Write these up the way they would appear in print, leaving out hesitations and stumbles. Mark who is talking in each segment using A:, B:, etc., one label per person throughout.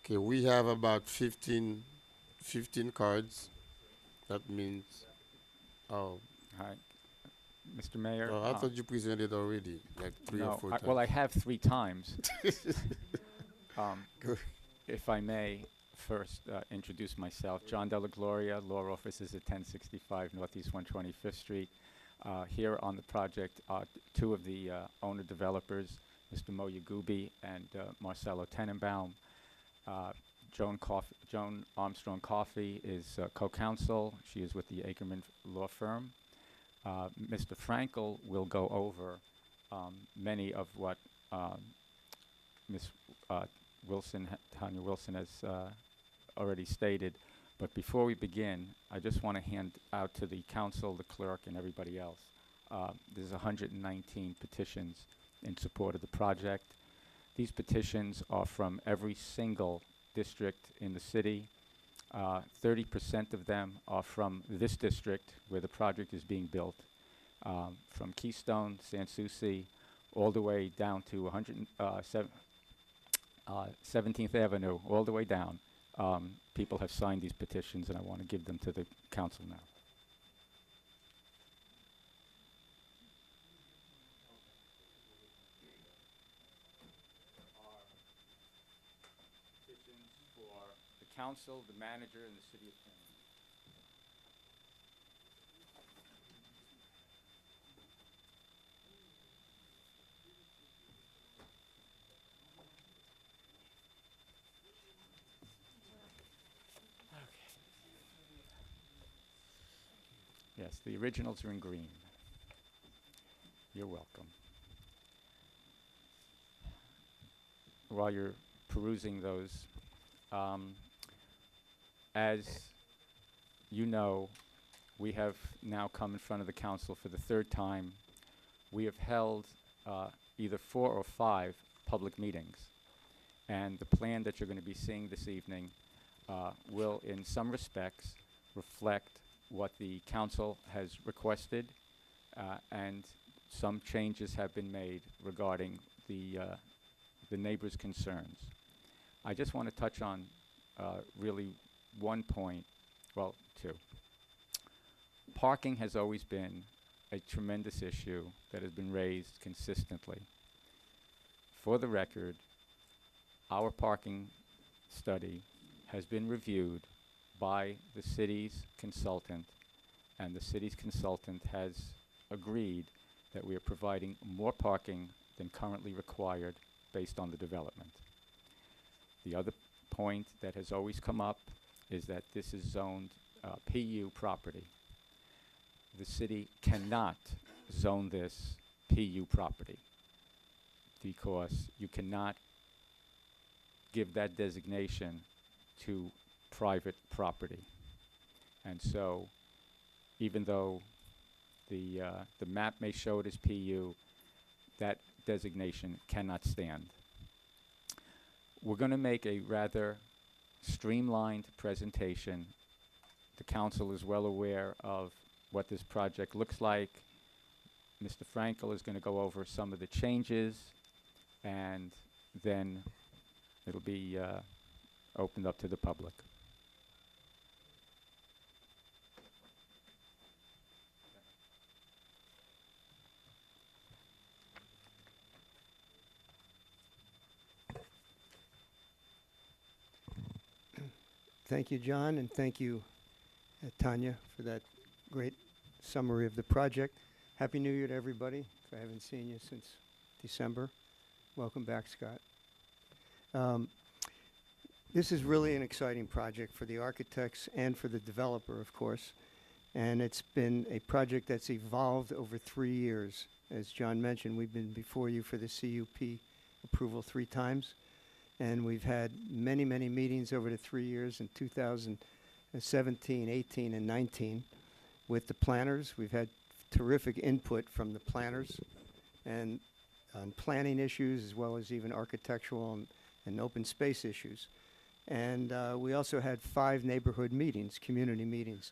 A: Okay, we have about 15 cards. That means, oh,
B: Hi, Mr. Mayor.
A: oh, I thought you presented already, like three or
B: No,
A: four
B: well,
A: times.
B: I have 3 times. Um,
A: Go-
B: if I may first introduce myself, John Della Gloria, law office is at 1065 Northeast 125th Street. Here on the project are two of the owner developers, Mr. Mo Yagubi and Marcelo Tenenbaum. Uh, Joan Armstrong Coffey is co-counsel. She is with the Ackerman Law Firm. Mr. Frankel will go over many of what Ms. Uh, Tanya Wilson has already stated. But before we begin, I just want to hand out to the council, the clerk, and everybody else. There's 119 petitions in support of the project. These petitions are from every single district in the city. 30% of them are from this district where the project is being built, from Keystone, Sans Souci, all the way down to 17th Avenue, all the way down. People have signed these petitions, and I want to give them to the council now. Petitions for the council, the manager, and the city attorney. Yes, the originals are in green. You're welcome. While you're perusing those, um, as you know, we have now come in front of the council for the third time. We have held either 4 or 5 public meetings. And the plan that you're going to be seeing this evening will, in some respects, reflect what the council has requested, and some changes have been made regarding the neighbors' concerns. I just want to touch on really one point, well, two. Parking has always been a tremendous issue that has been raised consistently. For the record, our parking study has been reviewed by the city's consultant, and the city's consultant has agreed that we are providing more parking than currently required based on the development. The other point that has always come up is that this is zoned PU property. The city cannot zone this PU property because you cannot give that designation to private property. And so, even though the map may show it as PU, that designation cannot stand. We're going to make a rather streamlined presentation. The council is well aware of what this project looks like. Mr. Frankel is going to go over some of the changes, and then it'll be opened up to the public.
C: Thank you, John, and thank you, Tanya, for that great summary of the project. Happy New Year to everybody. If I haven't seen you since December, welcome back, Scott. This is really an exciting project for the architects and for the developer, of course. And it's been a project that's evolved over 3 years. As John mentioned, we've been before you for the CUP approval 3 times. And we've had many, many meetings over the 3 years in 2017, 18, and 19 with the planners. We've had terrific input from the planners and on planning issues as well as even architectural and open space issues. And we also had 5 neighborhood meetings, community meetings,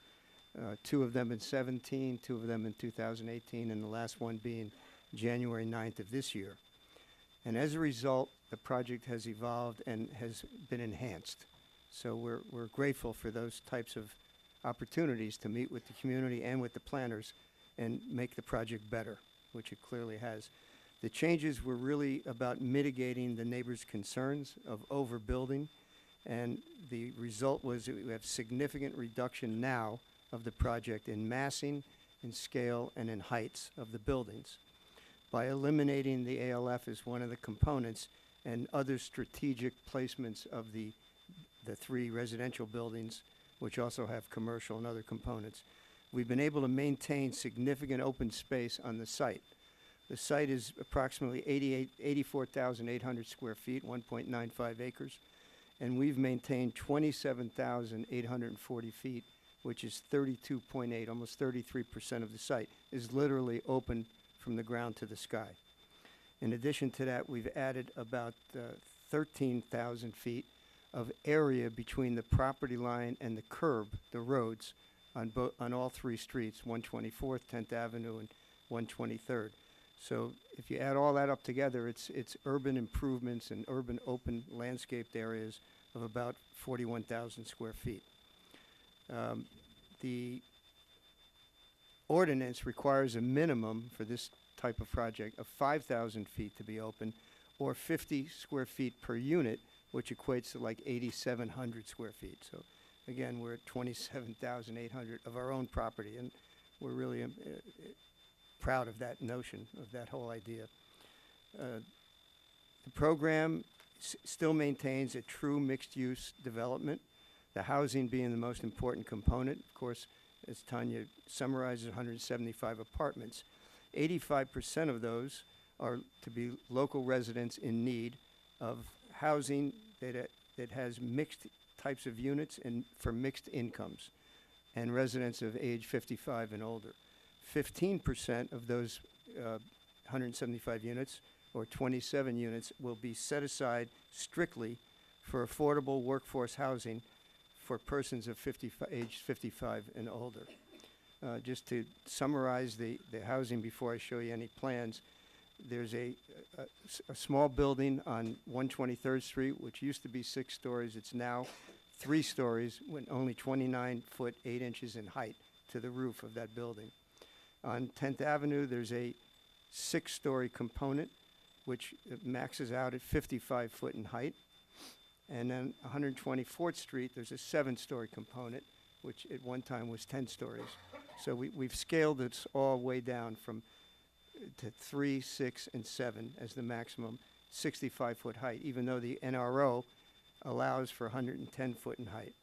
C: 2 of them in 17, 2 of them in 2018, and the last one being January 9th of this year. And as a result, the project has evolved and has been enhanced. So we're grateful for those types of opportunities to meet with the community and with the planners and make the project better, which it clearly has. The changes were really about mitigating the neighbors' concerns of overbuilding, and the result was that we have significant reduction now of the project in massing, in scale, and in heights of the buildings. By eliminating the ALF as one of the components and other strategic placements of the three residential buildings, which also have commercial and other components, we've been able to maintain significant open space on the site. The site is approximately 84,800 square feet, 1.95 acres, and we've maintained 27,840 feet, which is 32.8, almost 33% of the site is literally open from the ground to the sky. In addition to that, we've added about 13,000 feet of area between the property line and the curb, the roads, on all three streets, 124th, 10th Avenue, and 123rd. So if you add all that up together, it's urban improvements and urban open landscaped areas of about 41,000 square feet. The ordinance requires a minimum for this type of project of 5,000 feet to be open, or 50 square feet per unit, which equates to like 8,700 square feet. So again, we're at 27,800 of our own property, and we're really proud of that notion, of that whole idea. The program still maintains a true mixed-use development, the housing being the most important component. Of course, as Tanya summarizes, 175 apartments. 85% of those are to be local residents in need of housing that has mixed types of units and for mixed incomes, and residents of age 55 and older. 15% of those 175 units, or 27 units, will be set aside strictly for affordable workforce housing for persons of age 55 and older. Just to summarize the housing before I show you any plans, there's a small building on 123rd Street, which used to be 6 stories. It's now 3 stories, with only 29 foot 8 inches in height to the roof of that building. On 10th Avenue, there's a 6-story component, which maxes out at 55 foot in height. And then 124th Street, there's a 7-story component, which at one time was 10 stories. So we've scaled this all way down to 3, 6, and 7 as the maximum 65-foot height, even though the NRO allows for 110 foot in height.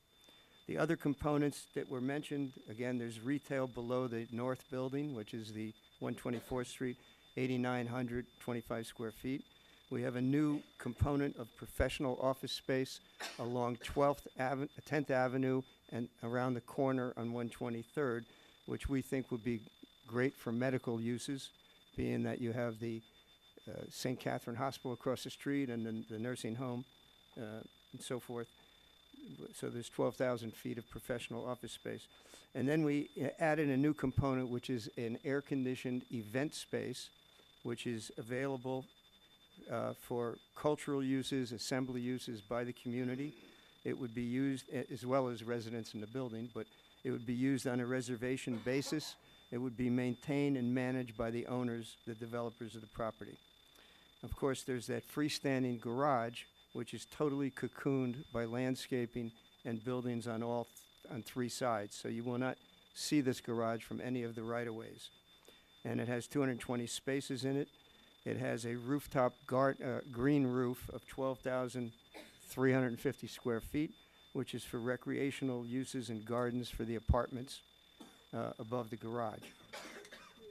C: The other components that were mentioned, again, there's retail below the north building, which is the 124th Street, 8,925 square feet. We have a new component of professional office space along 10th Avenue and around the corner on 123rd, which we think would be great for medical uses, being that you have the St. Catherine Hospital across the street and then the nursing home and so forth. So there's 12,000 feet of professional office space. And then we added a new component, which is an air-conditioned event space, which is available for cultural uses, assembly uses by the community. It would be used as well as residents in the building, but it would be used on a reservation basis. It would be maintained and managed by the owners, the developers of the property. Of course, there's that freestanding garage, which is totally cocooned by landscaping and buildings on on 3 sides. So you will not see this garage from any of the right-of-ways. And it has 220 spaces in it. It has a rooftop green roof of 12,350 square feet, which is for recreational uses and gardens for the apartments above the garage.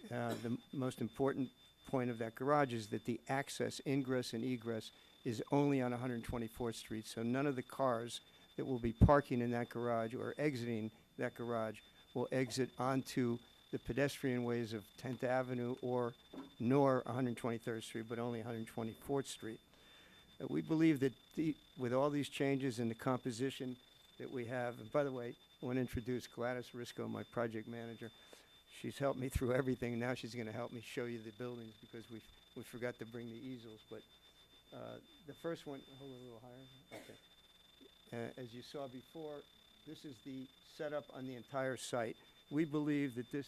C: The most important point of that garage is that the access, ingress and egress, is only on 124th Street, so none of the cars that will be parking in that garage or exiting that garage will exit onto the pedestrian ways of 10th Avenue nor 123rd Street, but only 124th Street. We believe that with all these changes in the composition that we have, and by the way, I want to introduce Gladys Risco, my project manager. She's helped me through everything. Now she's going to help me show you the buildings because we forgot to bring the easels, but The first one, hold it a little higher. Okay. As you saw before, this is the setup on the entire site. We believe that this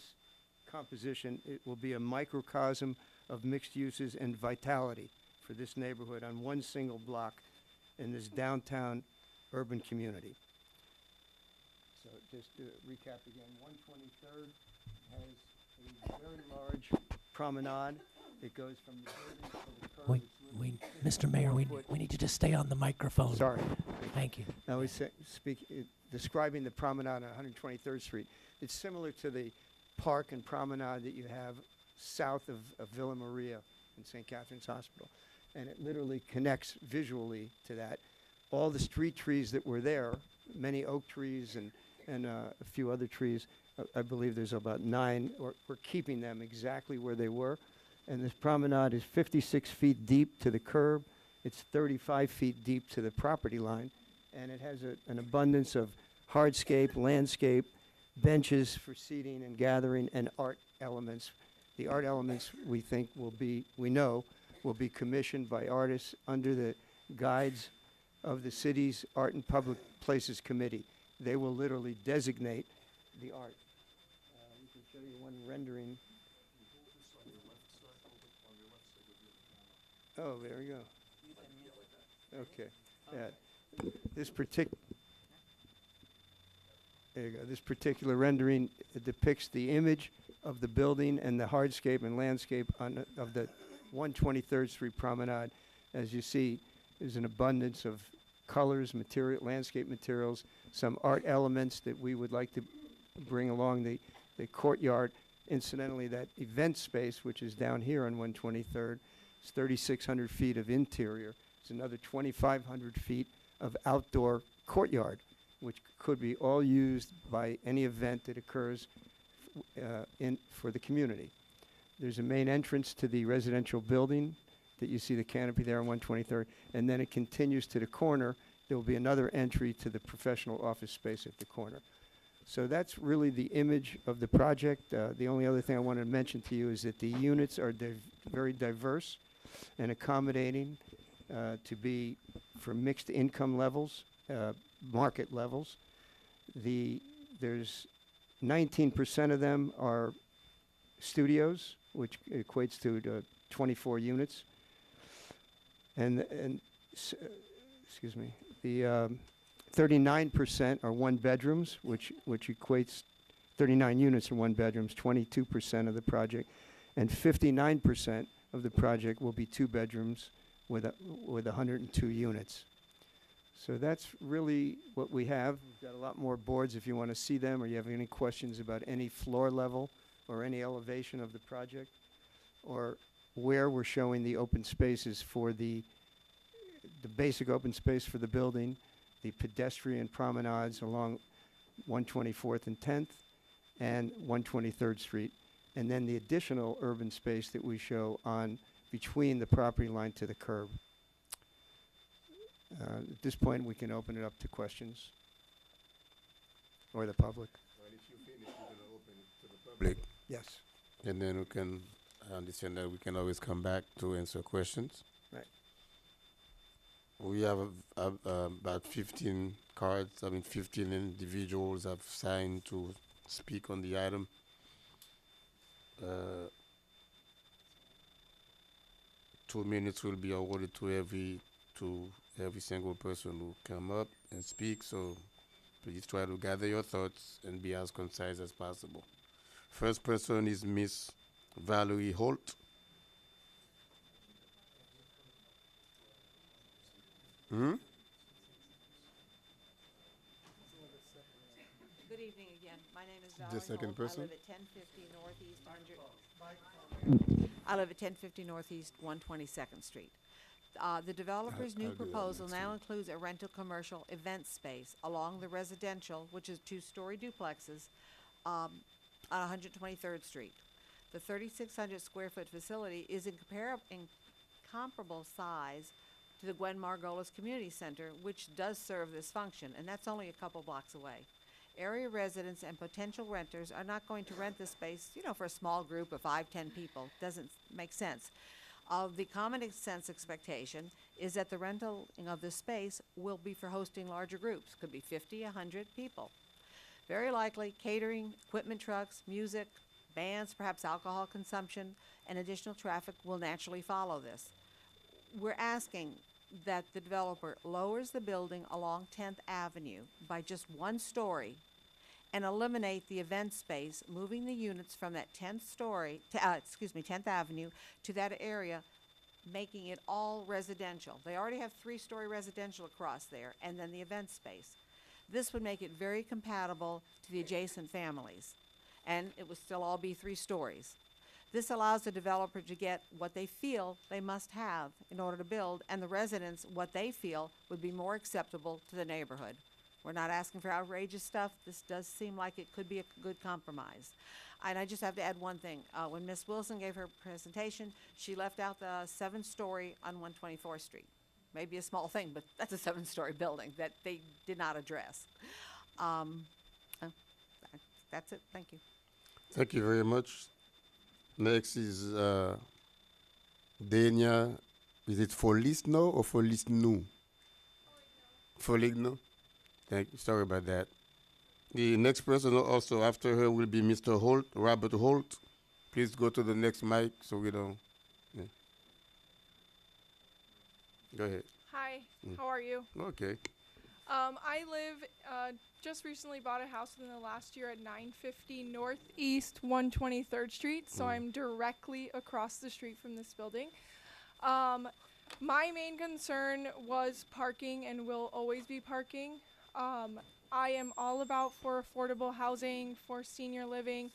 C: composition, it will be a microcosm of mixed uses and vitality for this neighborhood on one single block in this downtown urban community. So just to recap again, 123rd has a very large promenade. It goes from the building to the curb.
D: Mr. Mayor, we need you to stay on the microphone.
C: Sorry.
D: Thank you.
C: Now we describing the promenade on 123rd Street. It's similar to the park and promenade that you have south of Villa Maria in St. Catherine's Hospital. And it literally connects visually to that. All the street trees that were there, many oak trees and a few other trees, I believe there's about 9, we're keeping them exactly where they were. And this promenade is 56 feet deep to the curb. It's 35 feet deep to the property line. And it has an abundance of hardscape, landscape, benches for seating and gathering, and art elements. The art elements we know will be commissioned by artists under the guides of the city's Art and Public Places Committee. They will literally designate the art. We can show you one rendering. Oh, there we go. Okay. Yeah. There you go. This particular rendering depicts the image of the building and the hardscape and landscape of the 123rd Street Promenade. As you see, there's an abundance of colors, landscape materials, some art elements that we would like to bring along the courtyard. Incidentally, that event space, which is down here on 123rd, is 3,600 feet of interior. It's another 2,500 feet of outdoor courtyard, which could be all used by any event that occurs for the community. There's a main entrance to the residential building that you see the canopy there on 123rd, and then it continues to the corner. There will be another entry to the professional office space at the corner. So that's really the image of the project. The only other thing I wanted to mention to you is that the units are very diverse and accommodating to be for mixed income levels, market levels. There's 19% of them are studios, which equates to 24 units. Excuse me, the 39% are one bedrooms, which equates 39 units are one bedrooms, 22% of the project, and 59% of the project will be two bedrooms with 102 units. So that's really what we have. We've got a lot more boards if you want to see them, or you have any questions about any floor level or any elevation of the project, or where we're showing the open spaces for the basic open space for the building, the pedestrian promenades along 124th and 10th and 123rd Street, and then the additional urban space that we show on between the property line to the curb. At this point, we can open it up to questions or the public.
A: Well, if you finish, you're going to open it to the public.
C: Yes.
A: And then we can understand that we can always come back to answer questions.
C: Right.
A: We have about 15 cards. 15 individuals have signed to speak on the item. 2 minutes will be awarded to every single person who come up and speak. So please try to gather your thoughts and be as concise as possible. First person is Miss Valerie Holt.
E: Good evening again. My name is
A: The
E: Valerie
A: second
E: Holt.
A: person?
E: I live at 1050 Northeast 122nd Street. The developer's new
A: I'll do that
E: proposal
A: next
E: now
A: time.
E: includes a rental commercial event space along the residential, which is 2-story duplexes, on 123rd Street. The 3,600 square foot facility is in comparable size to the Gwen Margolis Community Center, which does serve this function, and that's only a couple blocks away. Area residents and potential renters are not going to rent this space, for a small group of 5-10 people. Doesn't make sense. The common sense expectation is that the rental of this space will be for hosting larger groups, could be 50, 100 people. Very likely catering, equipment trucks, music, bands, perhaps alcohol consumption, and additional traffic will naturally follow this. We're asking that the developer lowers the building along 10th Avenue by just one story and eliminate the event space, moving the units from that 10th story, to, 10th Avenue to that area, making it all residential. They already have 3-story residential across there, and then the event space. This would make it very compatible to the adjacent families, and it would still all be 3 stories. This allows the developer to get what they feel they must have in order to build, and the residents what they feel would be more acceptable to the neighborhood. We're not asking for outrageous stuff. This does seem like it could be a good compromise. And I just have to add one thing. When Ms. Wilson gave her presentation, she left out the 7-story on 124th Street. Maybe a small thing, but that's a 7-story building that they did not address. That's it. Thank you.
A: Thank you very much. Next is Dania. Is it Foligno or Foligno? Foligno. Thank you. Sorry about that. The next person also after her will be Mr. Holt, Robert Holt. Please go to the next mic so we don't. Yeah. Go ahead.
F: Hi, how are you?
A: Okay.
F: I just recently bought a house within the last year at 950 Northeast 123rd Street, so I'm directly across the street from this building. My main concern was parking and will always be parking. I am all about for affordable housing, for senior living,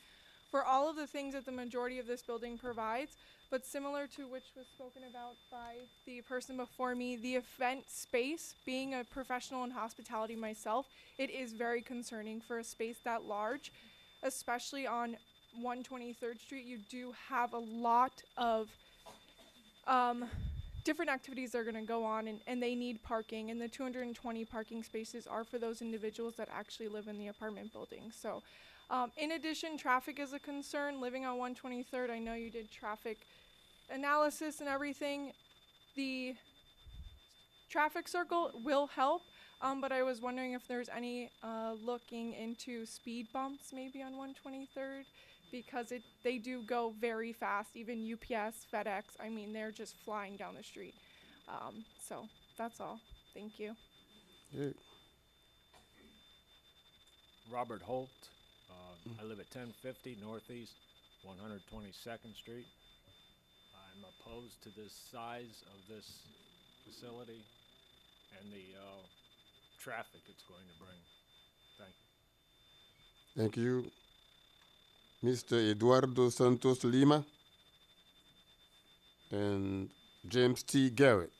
F: for all of the things that the majority of this building provides. But similar to which was spoken about by the person before me, the event space, being a professional in hospitality myself, it is very concerning for a space that large, especially on 123rd Street. You do have a lot of different activities that are going to go on, and they need parking, and the 220 parking spaces are for those individuals that actually live in the apartment building. So in addition, traffic is a concern. Living on 123rd, I know you did traffic analysis and everything. The traffic circle will help, but I was wondering if there's any looking into speed bumps maybe on 123rd, because they do go very fast. Even UPS, FedEx, I mean, they're just flying down the street. So that's all. Thank you.
A: Yeah.
G: Robert Holt. I live at 1050 Northeast 122nd Street. I'm opposed to this size of this facility and the traffic it's going to bring. Thank you.
A: Thank you. Mr. Eduardo Santos Lima and James T. Garrett.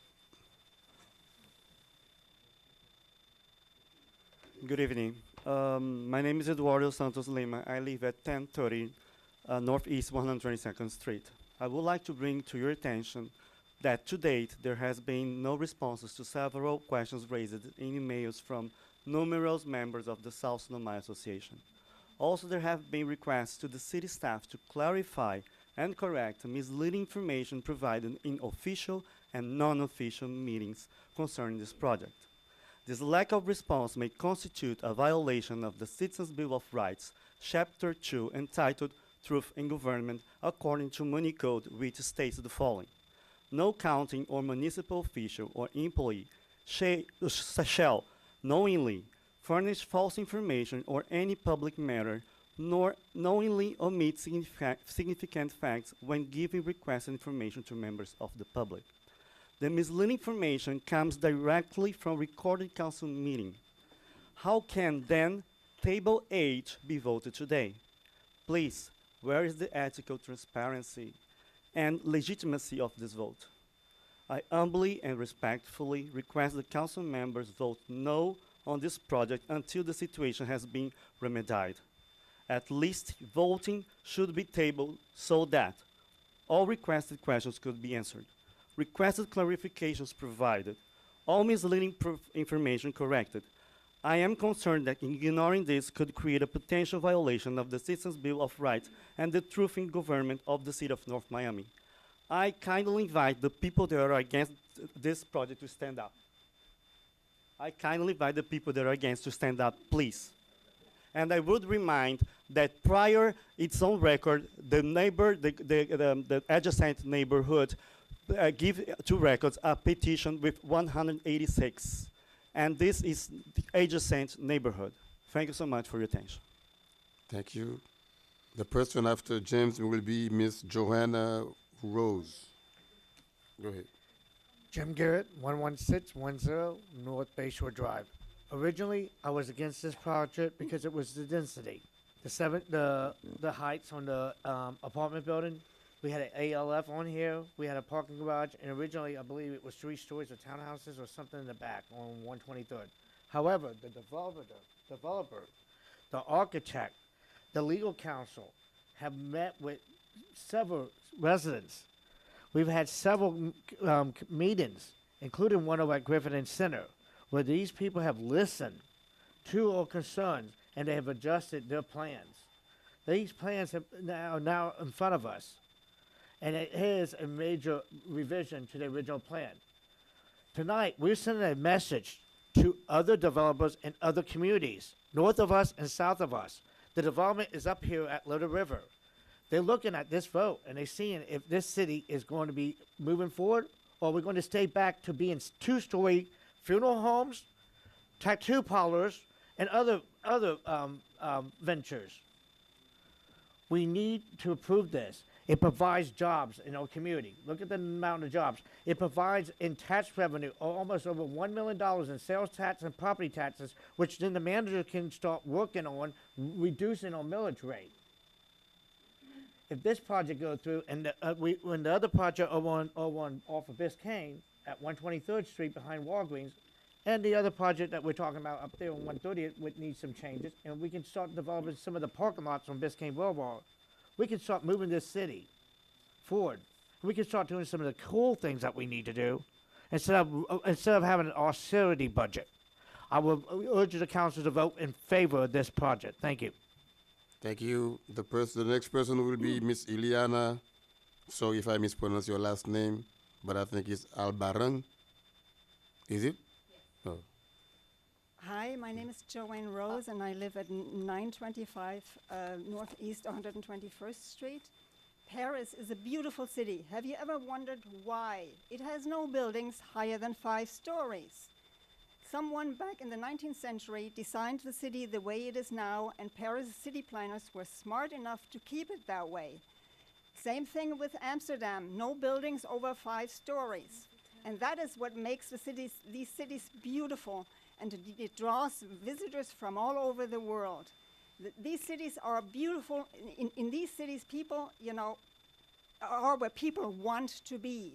H: Good evening. My name is Eduardo Santos Lima. I live at 1030 Northeast 122nd Street. I would like to bring to your attention that to date there has been no responses to several questions raised in emails from numerous members of the South Sonoma Association. Also, there have been requests to the city staff to clarify and correct misleading information provided in official and non-official meetings concerning this project. This lack of response may constitute a violation of the Citizens Bill of Rights, Chapter 2, entitled Truth in Government, according to Money Code, which states the following: no county or municipal official or employee shall knowingly furnish false information or any public matter, nor knowingly omit significant facts when giving requested information to members of the public. The misleading information comes directly from recorded council meeting. How can then Table H be voted today? Please, where is the ethical transparency and legitimacy of this vote? I humbly and respectfully request the council members vote no on this project until the situation has been remedied. At least voting should be tabled so that all requested questions could be answered, requested clarifications provided, all misleading information corrected. I am concerned that ignoring this could create a potential violation of the Citizens Bill of Rights and the Truth in Government of the City of North Miami. I kindly invite the people that are against this project to stand up. I kindly invite the people that are against to stand up, please. And I would remind that prior its own record, the neighbor, the adjacent neighborhood give to records a petition with 186. And this is the adjacent neighborhood. Thank you so much for your attention.
A: Thank you. The person after James will be Miss Joanna Rose. Go ahead.
I: Jim Garrett, 11610 North Bayshore Drive. Originally, I was against this project because it was the density. The heights on the apartment building. We had an ALF on here. We had a parking garage, and originally, I believe it was 3 stories of townhouses or something in the back on 123rd. However, the developer, the architect, the legal counsel have met with several residents. We've had several meetings, including one over at Griffin Center, where these people have listened to our concerns and they have adjusted their plans. These plans are now in front of us, and it is a major revision to the original plan. Tonight, we're sending a message to other developers in other communities, north of us and south of us. The development is up here at Little River. They're looking at this vote and they're seeing if this city is going to be moving forward or we're going to stay back to being 2-story funeral homes, tattoo parlors, and other ventures. We need to approve this. It provides jobs in our community. Look at the amount of jobs. It provides in tax revenue almost over $1 million in sales tax and property taxes, which then the manager can start working on reducing our millage rate. If this project goes through, and when the other project off of Biscayne at 123rd Street behind Walgreens, and the other project that we're talking about up there on 130th would need some changes, and we can start developing some of the parking lots on Biscayne Boulevard. We can start moving this city forward. We can start doing some of the cool things that we need to do instead of having an austerity budget. I will urge the council to vote in favor of this project. Thank you.
A: Thank you. The next person will be Miss Iliana. Sorry if I mispronounce your last name, but I think it's Albaran. Is it? Yes. Oh.
J: Hi, my name is Joanne Rose, and I live at 925 Northeast 121st Street. Paris is a beautiful city. Have you ever wondered why? It has no buildings higher than 5 stories. Someone back in the 19th century designed the city the way it is now, and Paris city planners were smart enough to keep it that way. Same thing with Amsterdam, no buildings over 5 stories. And that is what makes these cities beautiful, and it draws visitors from all over the world. These cities are beautiful. In these cities, people, are where people want to be.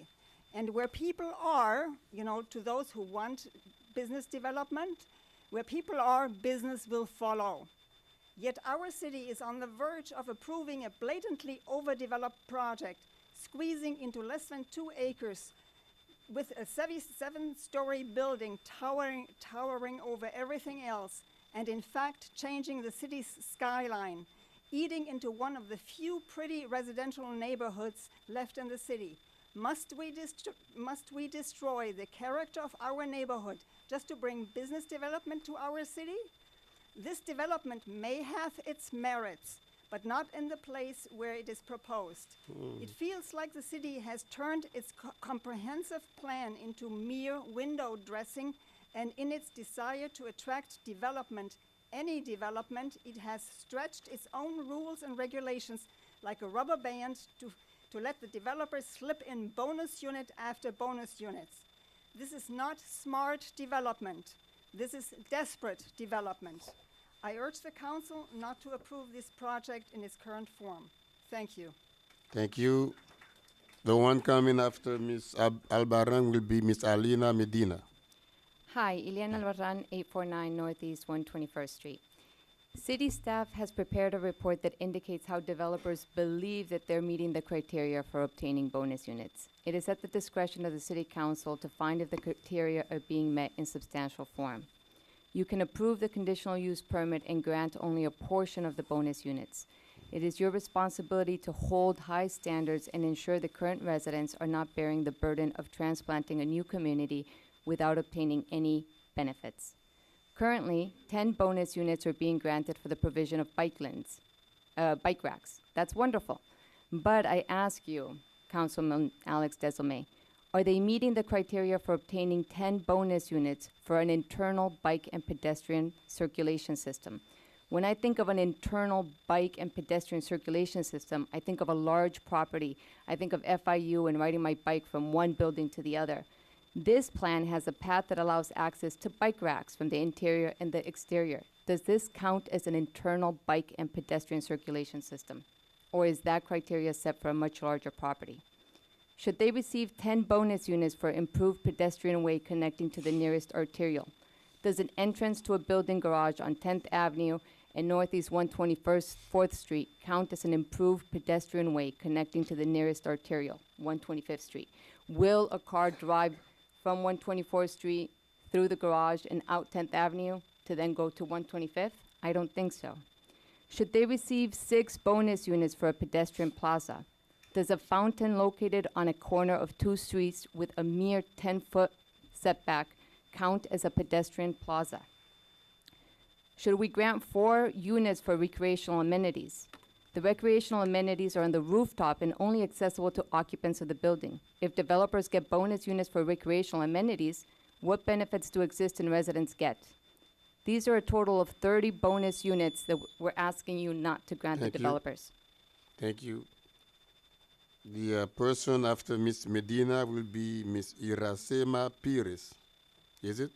J: And where people are, to those who want business development, where people are, business will follow. Yet our city is on the verge of approving a blatantly overdeveloped project, squeezing into less than 2 acres, with a 7-story building towering over everything else, and in fact changing the city's skyline, eating into one of the few pretty residential neighborhoods left in the city. Must we destroy the character of our neighborhood just to bring business development to our city? This development may have its merits, but not in the place where it is proposed. It feels like the city has turned its comprehensive plan into mere window dressing, and in its desire to attract development, any development, it has stretched its own rules and regulations like a rubber band to let the developers slip in bonus unit after bonus units. This is not smart development. This is desperate development. I urge the council not to approve this project in its current form. Thank you.
A: Thank you. The one coming after Ms. Albaran will be Ms. Alina Medina.
K: Hi, Ileana Albarran, 849 Northeast 121st Street. City staff has prepared a report that indicates how developers believe that they're meeting the criteria for obtaining bonus units. It is at the discretion of the City Council to find if the criteria are being met in substantial form. You can approve the conditional use permit and grant only a portion of the bonus units. It is your responsibility to hold high standards and ensure the current residents are not bearing the burden of transplanting a new community without obtaining any benefits. Currently, 10 bonus units are being granted for the provision of bike lanes, bike racks. That's wonderful. But I ask you, Councilman Alex Desilme, are they meeting the criteria for obtaining 10 bonus units for an internal bike and pedestrian circulation system? When I think of an internal bike and pedestrian circulation system, I think of a large property. I think of FIU and riding my bike from one building to the other. This plan has a path that allows access to bike racks from the interior and the exterior. Does this count as an internal bike and pedestrian circulation system? Or is that criteria set for a much larger property? Should they receive 10 bonus units for improved pedestrian way connecting to the nearest arterial? Does an entrance to a building garage on 10th Avenue and Northeast 121st 4th Street count as an improved pedestrian way connecting to the nearest arterial, 125th Street? Will a car drive from 124th Street through the garage and out 10th Avenue to then go to 125th? I don't think so. Should they receive 6 bonus units for a pedestrian plaza? Does a fountain located on a corner of 2 streets with a mere 10-foot setback count as a pedestrian plaza? Should we grant 4 units for recreational amenities? The recreational amenities are on the rooftop and only accessible to occupants of the building. If developers get bonus units for recreational amenities, what benefits do existing residents get? These are a total of 30 bonus units that we're asking you not to grant the
A: Thank you.
K: developers.
A: Thank you. The person after Ms. Medina will be Ms. Iracema Pires. Is it?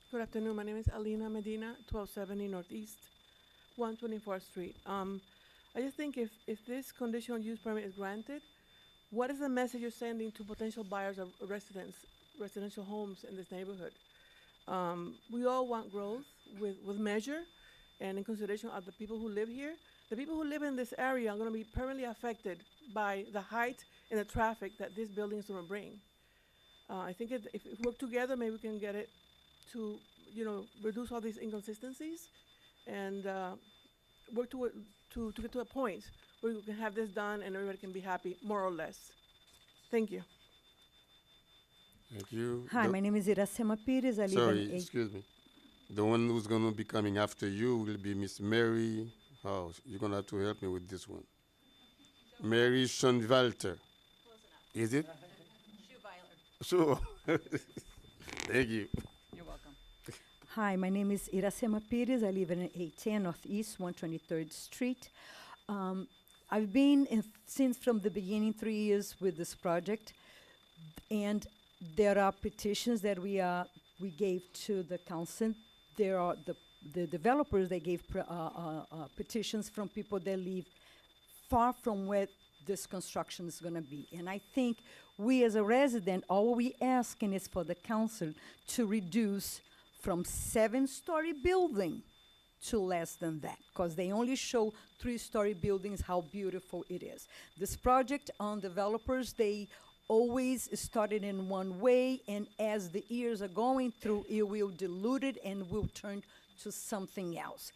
L: Good afternoon. My name is Alina Medina, 1270 Northeast, 124th Street. I just think if this conditional use permit is granted, what is the message you're sending to potential buyers of residential homes in this neighborhood? We all want growth with measure and in consideration of the people who live here. The people who live in this area are going to be permanently affected by the height and the traffic that this building is going to bring. I think if we work together, maybe we can get it to, reduce all these inconsistencies and work to get to a point where we can have this done and everybody can be happy, more or less. Thank you.
A: Thank you.
M: Hi, my name is Iracema Pires. I live
A: Sorry,
M: in
A: excuse me. The one who's going to be coming after you will be Miss Mary. Oh, you're going to have to help me with this one. Mary Schoenwalter. Is it? Sure. Thank you.
K: You're welcome.
M: Hi, my name is Iracema Pires. I live in 810 Northeast 123rd Street. I've been since from the beginning 3 years with this project, and there are petitions that we gave to the council. There are the developers. They gave petitions from people that live far from where this construction is going to be. And I think we as a resident, all we asking is for the council to reduce from 7-story building to less than that, because they only show 3-story buildings, how beautiful it is. This project on developers, they always started in one way, and as the years are going through, it will dilute it and will turn to something else.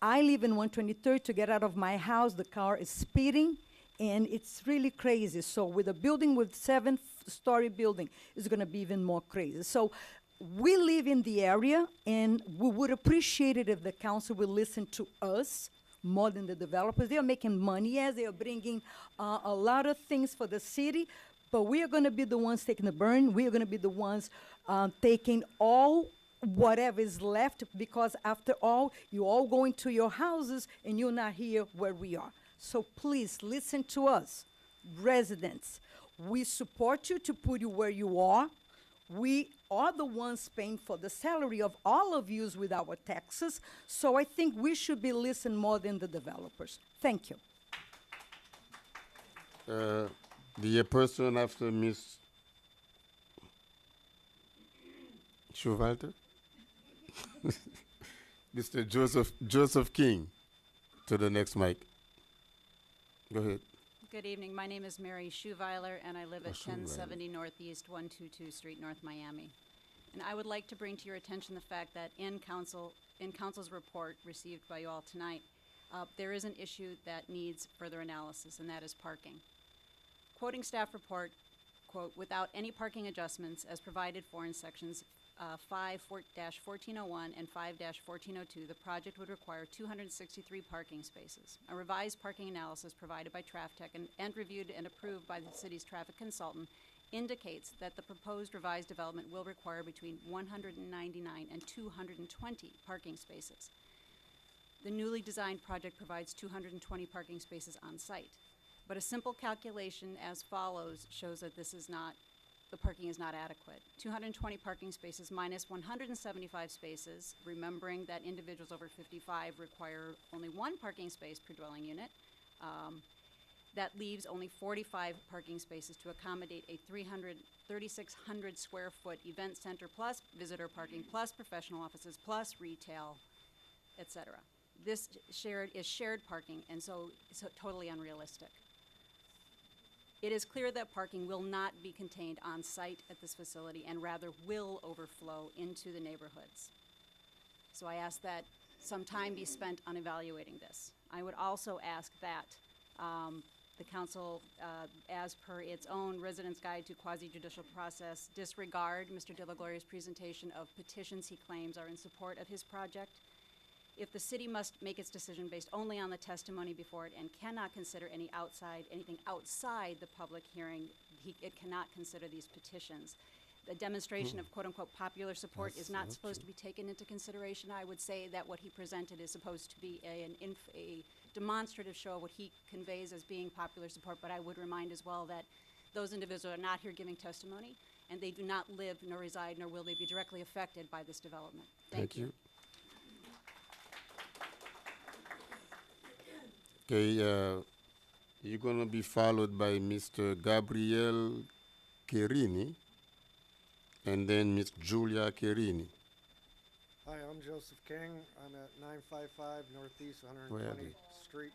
M: I live in 123rd. To get out of my house, the car is speeding, and it's really crazy. So with a building with 7-story building, it's going to be even more crazy. So we live in the area, and we would appreciate it if the council will listen to us more than the developers. They are making money. Yes, they are bringing a lot of things for the city, but we are going to be the ones taking the burn. We are going to be the ones taking all whatever is left, because after all, you all going to your houses, and you're not here where we are. So please listen to us, residents. We support you to put you where you are. We are the ones paying for the salary of all of you with our taxes. So I think we should be listening more than the developers. Thank you.
A: The person after Miss Schoenwalter? Mr. Joseph King, to the next mic. Go ahead.
N: Good evening. My name is Mary Schuweiler, and I live at
A: Schuweiler.
N: 1070 Northeast 122 Street, North Miami. And I would like to bring to your attention the fact that in council's report received by you all tonight, there is an issue that needs further analysis, and that is parking. Quoting staff report, quote, "Without any parking adjustments as provided for in sections 5-1401 and 5-1402, the project would require 263 parking spaces. A revised parking analysis provided by TrafTech and reviewed and approved by the city's traffic consultant indicates that the proposed revised development will require between 199 and 220 parking spaces. The newly designed project provides 220 parking spaces on site, but a simple calculation as follows shows that the parking is not adequate. 220 parking spaces minus 175 spaces, remembering that individuals over 55 require only one parking space per dwelling unit. That leaves only 45 parking spaces to accommodate a 3,600 square foot event center plus visitor parking plus professional offices plus retail, etc. This is shared parking, and so totally unrealistic. It is clear that parking will not be contained on site at this facility and rather will overflow into the neighborhoods. So I ask that some time be spent on evaluating this. I would also ask that the council, as per its own Resident's Guide to Quasi-Judicial Process, disregard Mr. De La Gloria's presentation of petitions he claims are in support of his project. If the city must make its decision based only on the testimony before it and cannot consider anything outside the public hearing, it cannot consider these petitions. The demonstration of quote-unquote popular support is not supposed to be taken into consideration. I would say that what he presented is supposed to be a demonstrative show of what he conveys as being popular support, but I would remind as well that those individuals are not here giving testimony, and they do not live nor reside nor will they be directly affected by this development. Thank you.
A: Okay, you're going to be followed by Mr. Gabriel Chirini and then Miss Julia Chirini.
O: Hi, I'm Joseph King. I'm at 955 Northeast 120th Street.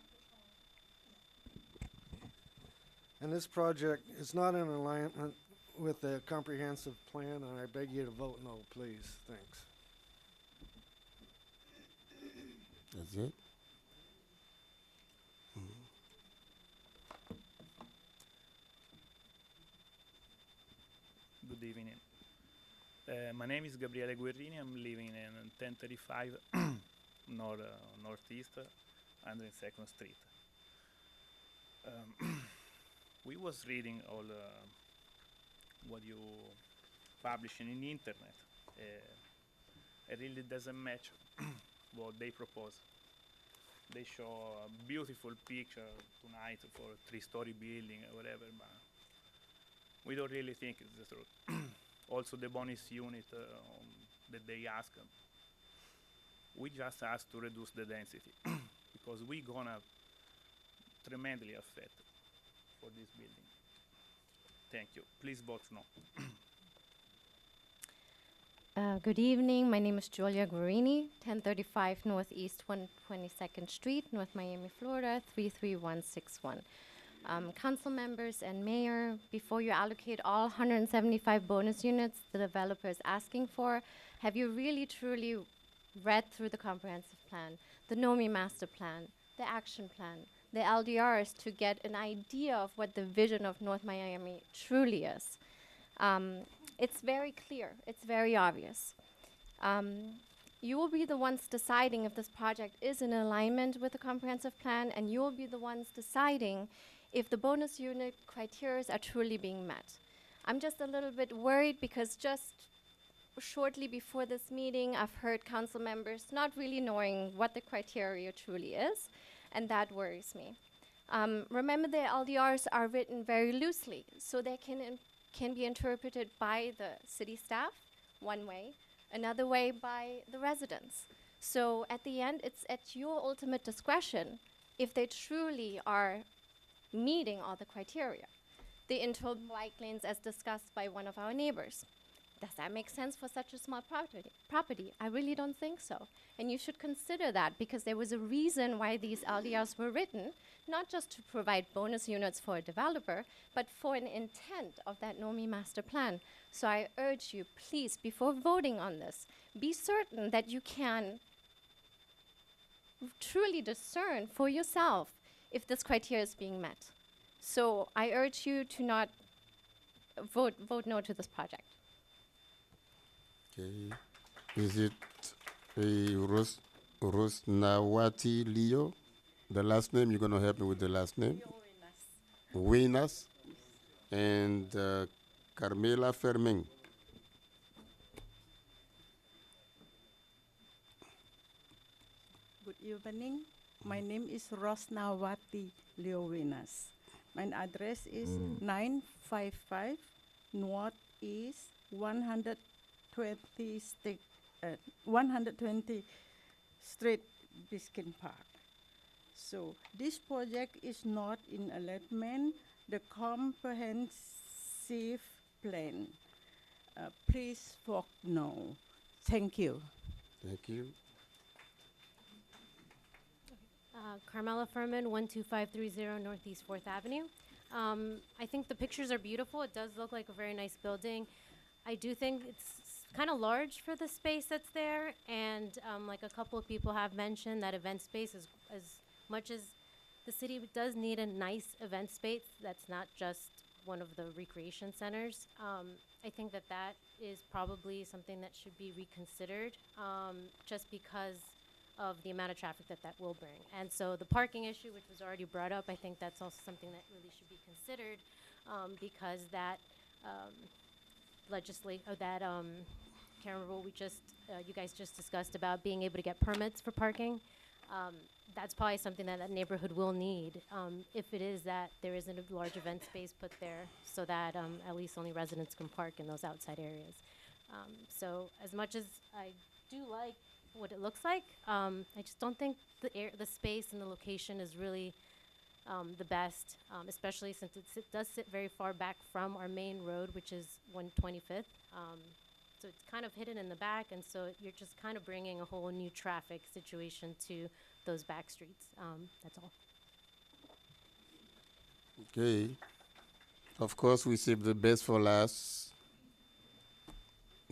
O: And this project is not in alignment with the comprehensive plan, and I beg you to vote no, please. Thanks.
A: That's it?
P: Good evening. My name is Gabriele Guerrini. I'm living in 1035 Northeast 102nd Street. We was reading all what you publishing in the internet. It really doesn't match what they propose. They show a beautiful picture tonight for a 3-story building or whatever, but we don't really think it's the truth. Also, the bonus unit that they ask, we just ask to reduce the density because we're gonna tremendously affect for this building. Thank you. Please vote no.
Q: Good evening. My name is Julia Guarini, 1035 Northeast 122nd Street, North Miami, Florida, 33161. Council members and mayor, before you allocate all 175 bonus units the developer is asking for, have you really truly read through the comprehensive plan, the NOMI master plan, the action plan, the LDRs to get an idea of what the vision of North Miami truly is? It's very clear, it's very obvious. You will be the ones deciding if this project is in alignment with the comprehensive plan, and you will be the ones deciding if the bonus unit criteria are truly being met. I'm just a little bit worried because just shortly before this meeting, I've heard council members not really knowing what the criteria truly is, and that worries me. Remember, the LDRs are written very loosely, so they can be interpreted by the city staff one way, another way by the residents. So at the end, it's at your ultimate discretion if they truly are meeting all the criteria. The internal bike lanes as discussed by one of our neighbors. Does that make sense for such a small property? I really don't think so. And you should consider that because there was a reason why these LDRs were written, not just to provide bonus units for a developer, but for an intent of that NOMI master plan. So I urge you, please, before voting on this, be certain that you can truly discern for yourself if this criteria is being met. So I urge you to not vote no to this project.
A: Okay. Is it Rosnawati Leo? The last name, you're going to help me with the last name? Winas. And Carmela Ferming.
R: Good evening. My name is Rosnawati Leowinas. My address is 955 Northeast 120 Street, Biskin Park. So this project is not in alignment the comprehensive plan. Please vote no. Thank you.
A: Thank you.
S: Carmela Furman, 12530 Northeast 4th Avenue. I think the pictures are beautiful. It does look like a very nice building. I do think it's kind of large for the space that's there, and like a couple of people have mentioned, that event space is as much as the city does need a nice event space that's not just one of the recreation centers. I think that that is probably something that should be reconsidered, just because of the amount of traffic that that will bring. And so the parking issue, which was already brought up, I think that's also something that really should be considered, because that Karen Rule, you guys just discussed about being able to get permits for parking. That's probably something that that neighborhood will need, if it is that there isn't a large event space put there, so that at least only residents can park in those outside areas. So as much as I do like what it looks like, I just don't think the space and the location is really the best, especially since it does sit very far back from our main road, which is 125th. So it's kind of hidden in the back, and so you're just kind of bringing a whole new traffic situation to those back streets. That's all.
A: Okay. Of course, we save the best for last.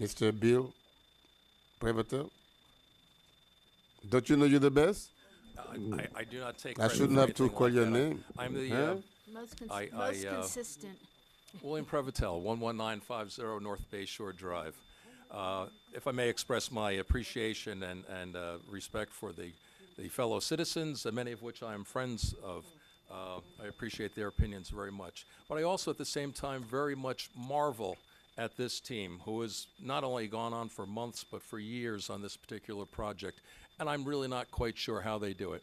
A: Mr. Bill Prevatel. Don't you know you're the best?
T: I do not take
A: I
T: credit
A: shouldn't
T: for
A: have to
T: anything
A: call
T: like
A: your
T: that.
A: name.
T: I'm the
A: Huh?
U: Most
T: I-
U: consistent.
T: William Prevatel, 11950 North Bay Shore Drive. If I may express my appreciation and respect for the fellow citizens, many of which I am friends of, I appreciate their opinions very much. But I also, at the same time, very much marvel at this team, who has not only gone on for months, but for years on this particular project. And I'm really not quite sure how they do it.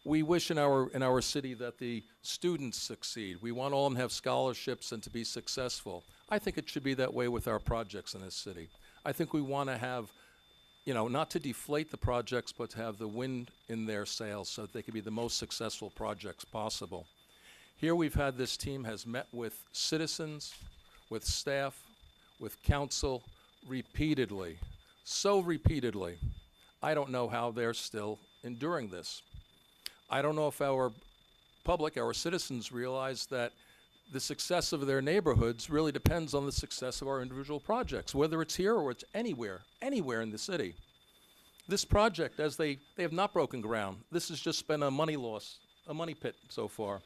T: We wish in our city that the students succeed. We want all of them to have scholarships and to be successful. I think it should be that way with our projects in this city. I think we want to have, not to deflate the projects, but to have the wind in their sails so that they can be the most successful projects possible. Here we've had this team has met with citizens, with staff, with council repeatedly, so repeatedly. I don't know how they're still enduring this. I don't know if our public, our citizens, realize that the success of their neighborhoods really depends on the success of our individual projects, whether it's here or it's anywhere in the city. This project, as they have not broken ground. This has just been a money loss, a money pit so far.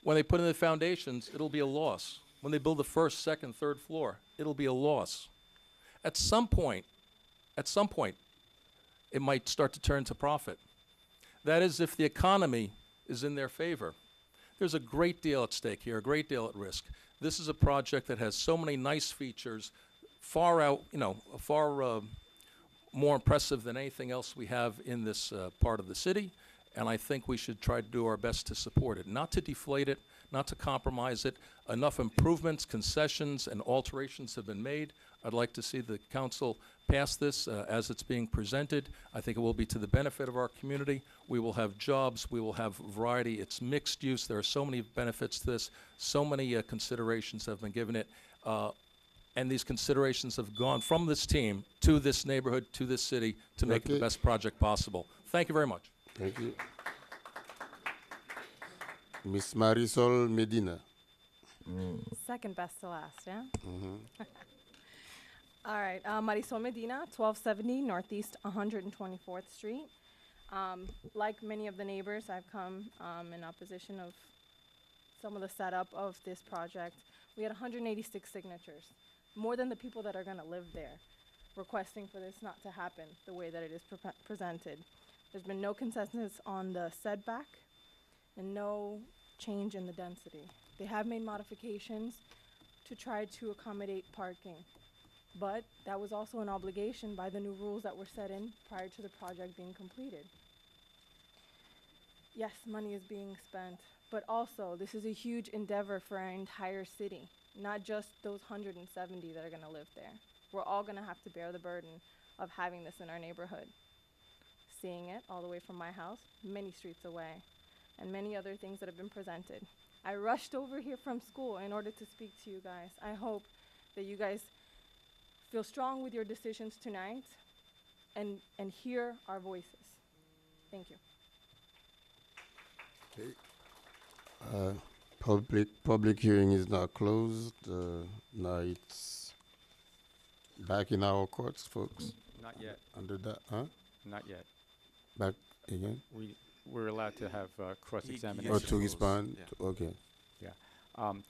T: When they put in the foundations, it'll be a loss. When they build the first, second, third floor, it'll be a loss. At some point, it might start to turn to profit. That is, if the economy is in their favor. There's a great deal at stake here, a great deal at risk. This is a project that has so many nice features, far more impressive than anything else we have in this part of the city, and I think we should try to do our best to support it, not to deflate it, not to compromise it. Enough improvements, concessions, and alterations have been made. I'd like to see the council pass this as it's being presented. I think it will be to the benefit of our community. We will have jobs, we will have variety. It's mixed use. There are so many benefits to this. So many considerations have been given it. and these considerations have gone from this team to this neighborhood, to this city, to make it the
A: Okay.
T: best project possible. Thank you very much.
A: Thank you. Miss Marisol Medina.
U: Second best to last, yeah?
A: Mhm.
U: All right, Marisol Medina, 1270 Northeast 124th Street. Like many of the neighbors, I've come in opposition of some of the setup of this project. We had 186 signatures, more than the people that are going to live there, requesting for this not to happen the way that it is presented. There's been no consensus on the setback and no change in the density. They have made modifications to try to accommodate parking, but that was also an obligation by the new rules that were set in prior to the project being completed. Yes, money is being spent, but also this is a huge endeavor for our entire city, not just those 170 that are going to live there. We're all going to have to bear the burden of having this in our neighborhood. Seeing it all the way from my house, many streets away, and many other things that have been presented. I rushed over here from school in order to speak to you guys. I hope that you guys feel strong with your decisions tonight and hear our voices. Thank you.
A: Okay. Public hearing is now closed. Now it's back in our courts, folks.
B: Not yet.
A: Under that, huh?
B: Not yet.
A: Back again?
B: We're allowed to have cross-examination.
A: Or to respond?
B: Yeah.
A: Okay.
B: Yeah.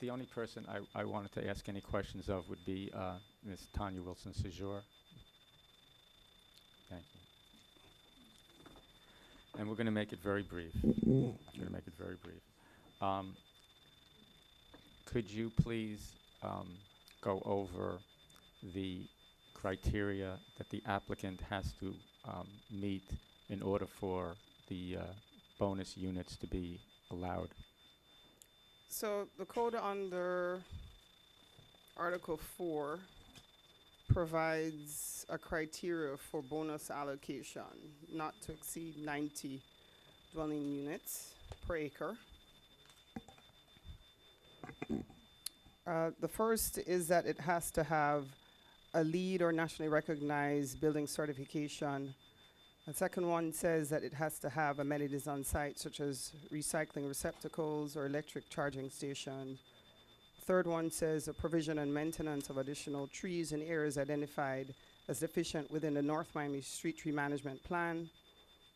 B: The only person I wanted to ask any questions of would be Ms. Tanya Wilson Sejour. Thank you. And we're going to make it very brief. Could you please go over the criteria that the applicant has to meet in order for the bonus units to be allowed?
V: So the code under Article 4 provides a criteria for bonus allocation, not to exceed 90 dwelling units per acre. The first is that it has to have a LEED or nationally recognized building certification. The second one says that it has to have amenities on site, such as recycling receptacles or electric charging stations. Third one says a provision and maintenance of additional trees in areas identified as deficient within the North Miami Street Tree Management Plan.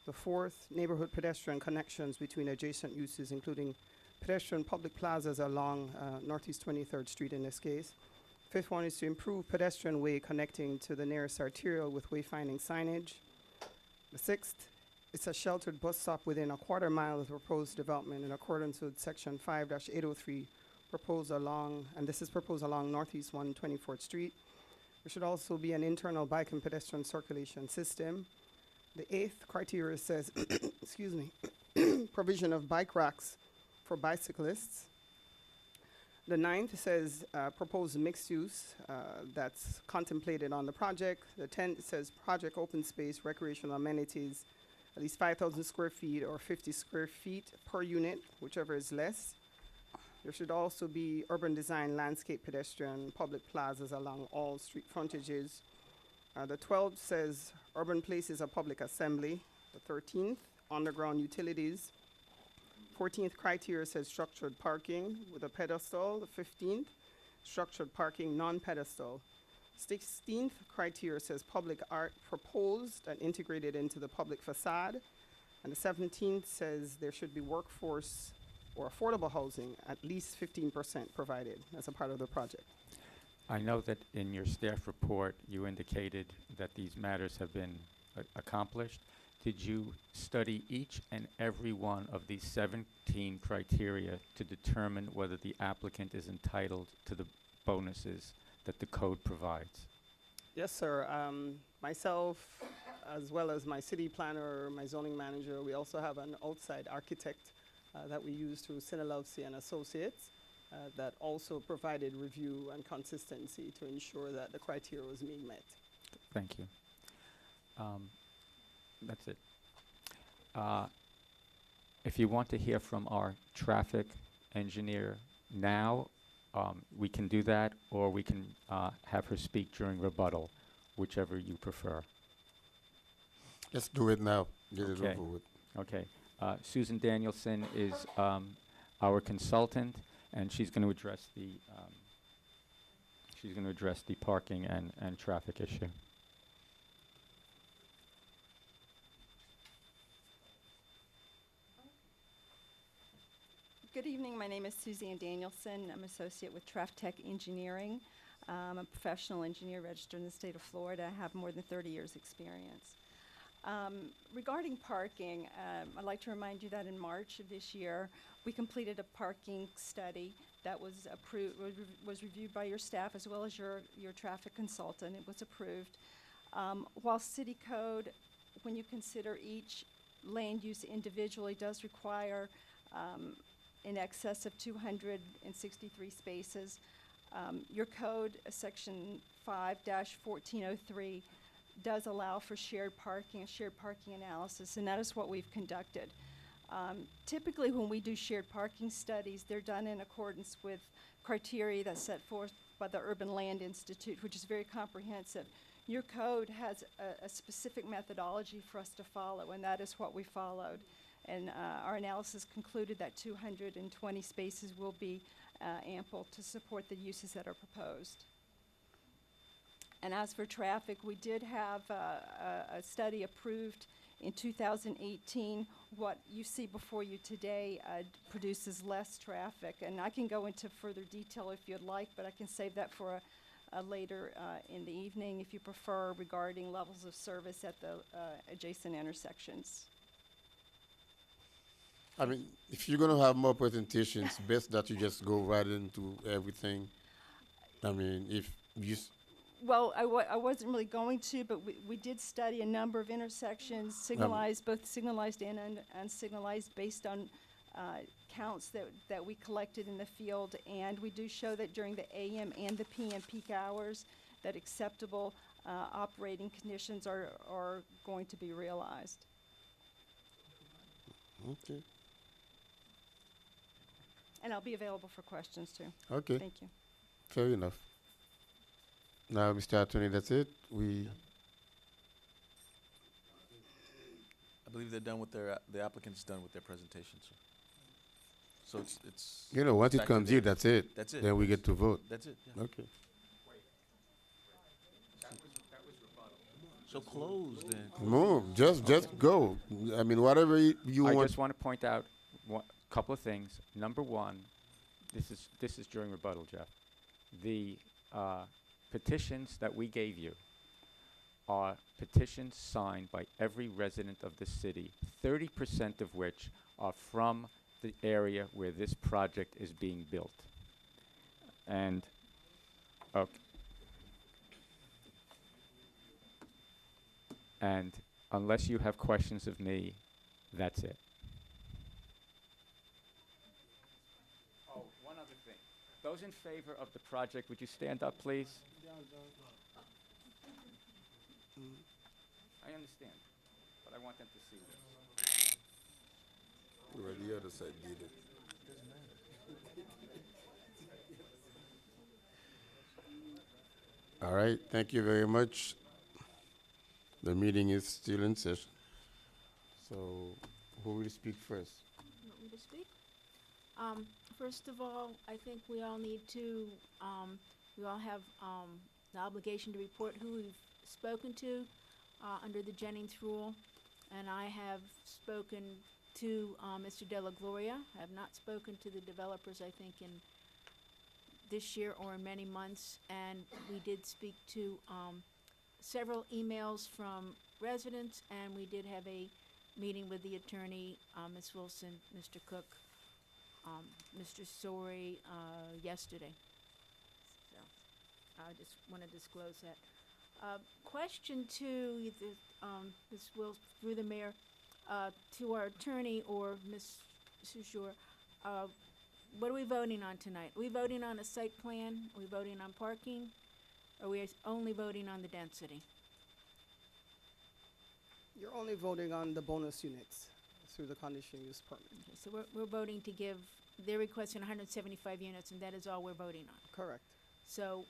V: The fourth, neighborhood pedestrian connections between adjacent uses, including pedestrian public plazas along Northeast 23rd Street in this case. Fifth one is to improve pedestrian way connecting to the nearest arterial with wayfinding signage. The sixth, it's a sheltered bus stop within a quarter mile of the proposed development in accordance with Section 5-803 proposed along, and this is proposed along Northeast 124th Street. There should also be an internal bike and pedestrian circulation system. The eighth criteria says, excuse me, provision of bike racks for bicyclists. The ninth says proposed mixed use that's contemplated on the project. The 10th says project open space recreational amenities, at least 5,000 square feet or 50 square feet per unit, whichever is less. There should also be urban design, landscape, pedestrian, public plazas along all street frontages. The 12th says urban places of public assembly. The 13th, underground utilities. 14th criteria says structured parking with a pedestal. The 15th, structured parking, non-pedestal. 16th criteria says public art proposed and integrated into the public facade. And the 17th says there should be workforce or affordable housing, at least 15% provided as a part of the project.
B: I know that in your staff report, you indicated that these matters have been accomplished. Did you study each and every one of these 17 criteria to determine whether the applicant is entitled to the bonuses that the code provides?
V: Yes, sir. Myself, as well as my city planner, my zoning manager, we also have an outside architect that we use through Sinalowski and Associates that also provided review and consistency to ensure that the criteria was being met.
B: Thank you. That's it. If you want to hear from our traffic engineer now, We can do that, or we can have her speak during rebuttal, whichever you prefer.
A: Let's do it now. Get it
B: Okay.
A: over with.
B: Okay. Susan Danielson is our consultant, and she's going to address the parking and traffic issue.
C: Good evening. My name is Suzanne Danielson. I'm associate with Traftech Engineering. I'm a professional engineer registered in the state of Florida. I have more than 30 years experience. Regarding parking, I'd like to remind you that in March of this year, we completed a parking study that was approved, was reviewed by your staff as well as your traffic consultant. It was approved. While city code, when you consider each land use individually, does require in excess of 263 spaces. Your code, section 5-1403, does allow for shared parking and shared parking analysis, and that is what we've conducted. Typically, when we do shared parking studies, they're done in accordance with criteria that's set forth by the Urban Land Institute, which is very comprehensive. Your code has a specific methodology for us to follow, and that is what we followed. And our analysis concluded that 220 spaces will be ample to support the uses that are proposed. And as for traffic, we did have a study approved in 2018. What you see before you today produces less traffic. And I can go into further detail if you'd like, but I can save that for a later in the evening if you prefer, regarding levels of service at the adjacent intersections.
A: I mean, if you're going to have more presentations, best that you just go right into everything. I mean, if you...
C: Well, I wasn't really going to, but we did study a number of intersections, signalized, both signalized and unsignalized, based on counts that we collected in the field. And we do show that during the AM and the PM peak hours, that acceptable operating conditions are going to be realized.
A: Okay.
C: And I'll be available for questions too.
A: Okay.
C: Thank you.
A: Fair enough. Now, Mr. Attorney, that's it.
D: I believe they're done with the applicant's done with their presentation, sir. So it's.
A: You know, once it
D: back to
A: comes
D: their-
A: here, that's it.
D: That's it.
A: Then we get to vote.
D: That's it, yeah.
A: Okay.
D: So close then.
A: Move. Just go. I mean, whatever you
B: I
A: want.
B: just want to point out a couple of things. Number one, this is during rebuttal, Jeff. The petitions that we gave you are petitions signed by every resident of the city, 30% of which are from the area where this project is being built. And, okay. And unless you have questions of me, that's it. Oh, one other thing. Those in favor of the project, would you stand up, please? I understand, but I want them to see this.
A: Well, the other side did it. All right. Thank you very much. The meeting is still in session. So, who will speak first?
W: Want me to speak? First of all, I think we all need to, we all have the obligation to report who we've spoken to under the Jennings rule. And I have spoken to Mr. Della Gloria. I have not spoken to the developers, I think, in this year or in many months. And we did speak to several emails from residents, and we did have a meeting with the attorney, Ms. Wilson, Mr. Cook, Mr. Sori, yesterday. So I just want to disclose that. Question two, Ms. Wills, through the mayor, to our attorney or Ms. Soujour, what are we voting on tonight? Are we voting on a site plan? Are we voting on parking? Or are we only voting on the density?
V: You're only voting on the bonus units through the conditional use permit.
W: Okay, so we're voting to give they're requesting 175 units, and that is all we're voting on.
V: Correct.
W: So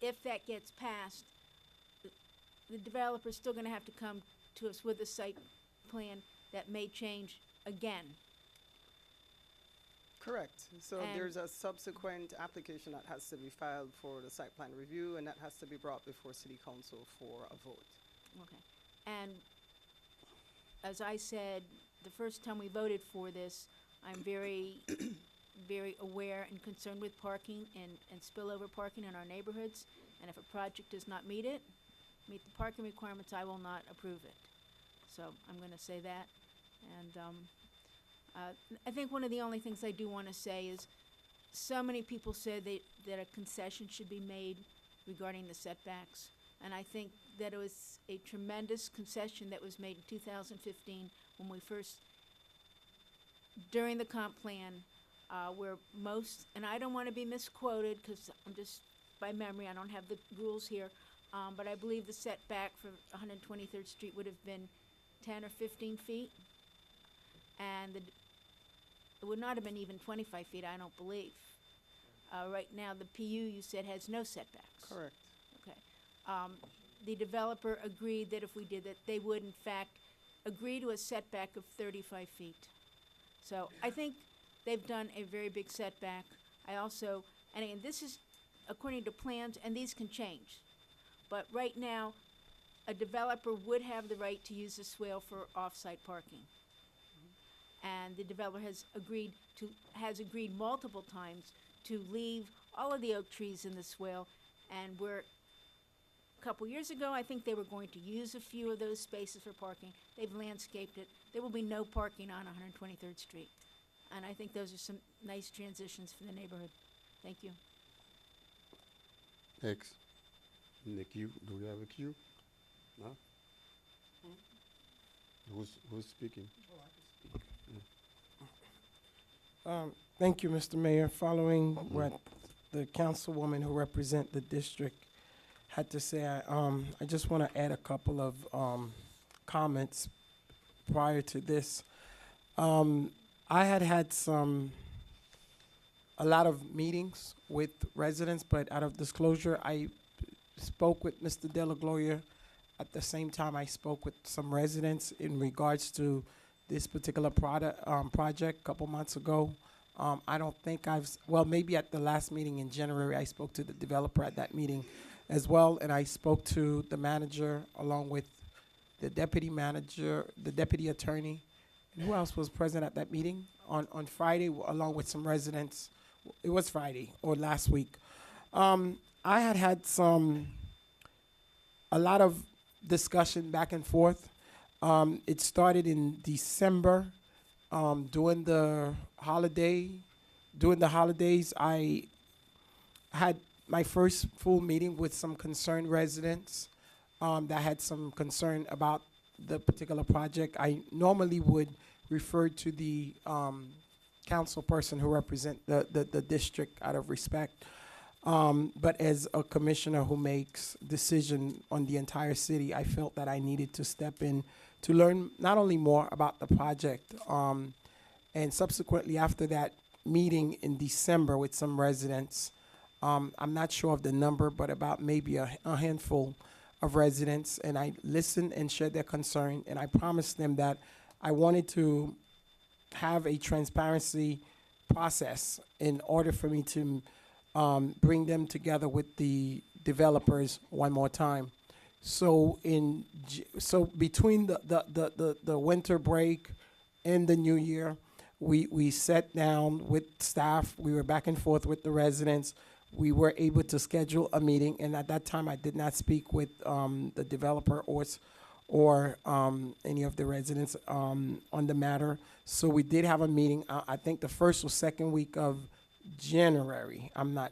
W: if that gets passed, the developer's still gonna have to come to us with a site plan that may change again.
V: Correct. So
W: And-
V: there's a subsequent application that has to be filed for the site plan review, and that has to be brought before city council for a vote.
W: Okay. And as I said, the first time we voted for this, I'm very, very aware and concerned with parking and spillover parking in our neighborhoods. And if a project does not meet the parking requirements, I will not approve it. So I'm gonna say that. And, I think one of the only things I do wanna say is, so many people said that a concession should be made regarding the setbacks. And I think that it was a tremendous concession that was made in 2015 when we first, during the comp plan, where most, and I don't want to be misquoted because I'm just by memory, I don't have the rules here, but I believe the setback for 123rd Street would have been 10 or 15 feet. And it would not have been even 25 feet, I don't believe. Right now, the PU, you said, has no setbacks.
V: Correct.
W: Okay. The developer agreed that if we did that, they would in fact agree to a setback of 35 feet. So I think they've done a very big setback. I also, and again, this is according to plans, and these can change. But right now, a developer would have the right to use the swale for off-site parking. And the developer has agreed multiple times to leave all of the oak trees in the swale, and we're a couple years ago, I think they were going to use a few of those spaces for parking. They've landscaped it. There will be no parking on 123rd Street. And I think those are some nice transitions for the neighborhood. Thank you.
A: Next. In the queue, do we have a queue? No? Who's speaking?
E: Thank you, Mr. Mayor. Following what the councilwoman who represent the district had to say, I just want to add a couple of comments prior to this. I had a lot of meetings with residents, but out of disclosure, I spoke with Mr. De La Gloria. At the same time, I spoke with some residents in regards to this particular project a couple months ago. I don't think well, maybe at the last meeting in January, I spoke to the developer at that meeting as well, and I spoke to the manager along with the deputy manager, the deputy attorney, and who else was present at that meeting on Friday, along with some residents. It was Friday or last week. I had a lot of discussion back and forth. It started in December. During the holidays, I had my first full meeting with some concerned residents that had some concern about the particular project. I normally would refer to the council person who represent the district out of respect. But as a commissioner who makes decision on the entire city, I felt that I needed to step in to learn not only more about the project, and subsequently after that meeting in December with some residents, I'm not sure of the number, but about maybe a handful of residents, and I listened and shared their concern, and I promised them that I wanted to have a transparency process in order for me to bring them together with the developers one more time. So between the winter break and the new year, we sat down with staff. We were back and forth with the residents. We were able to schedule a meeting, and at that time, I did not speak with the developer or any of the residents on the matter. So we did have a meeting. I think the first or second week of January. I'm not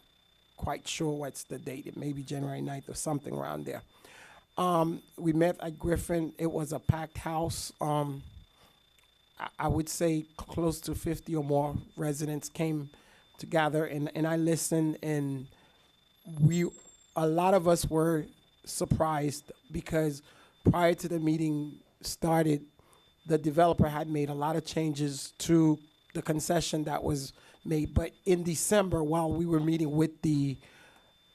E: quite sure what's the date. It may be January 9th or something around there. We met at Griffin. It was a packed house. I would say close to 50 or more residents came together, and I listened, and a lot of us were surprised because prior to the meeting started, the developer had made a lot of changes to the concession that was made. But in December, while we were meeting with the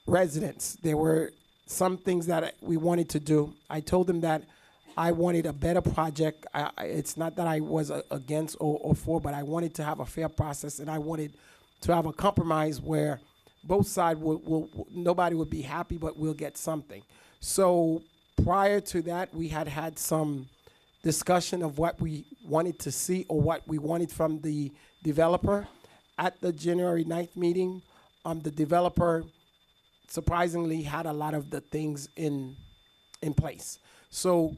E: residents, there were some things that we wanted to do. I told them that I wanted a better project. It's not that I was against or for, but I wanted to have a fair process, and I wanted to have a compromise where both sides nobody would be happy, but we'll get something. So prior to that, we had some discussion of what we wanted to see or what we wanted from the developer. At the January 9th meeting, the developer surprisingly had a lot of the things in place. So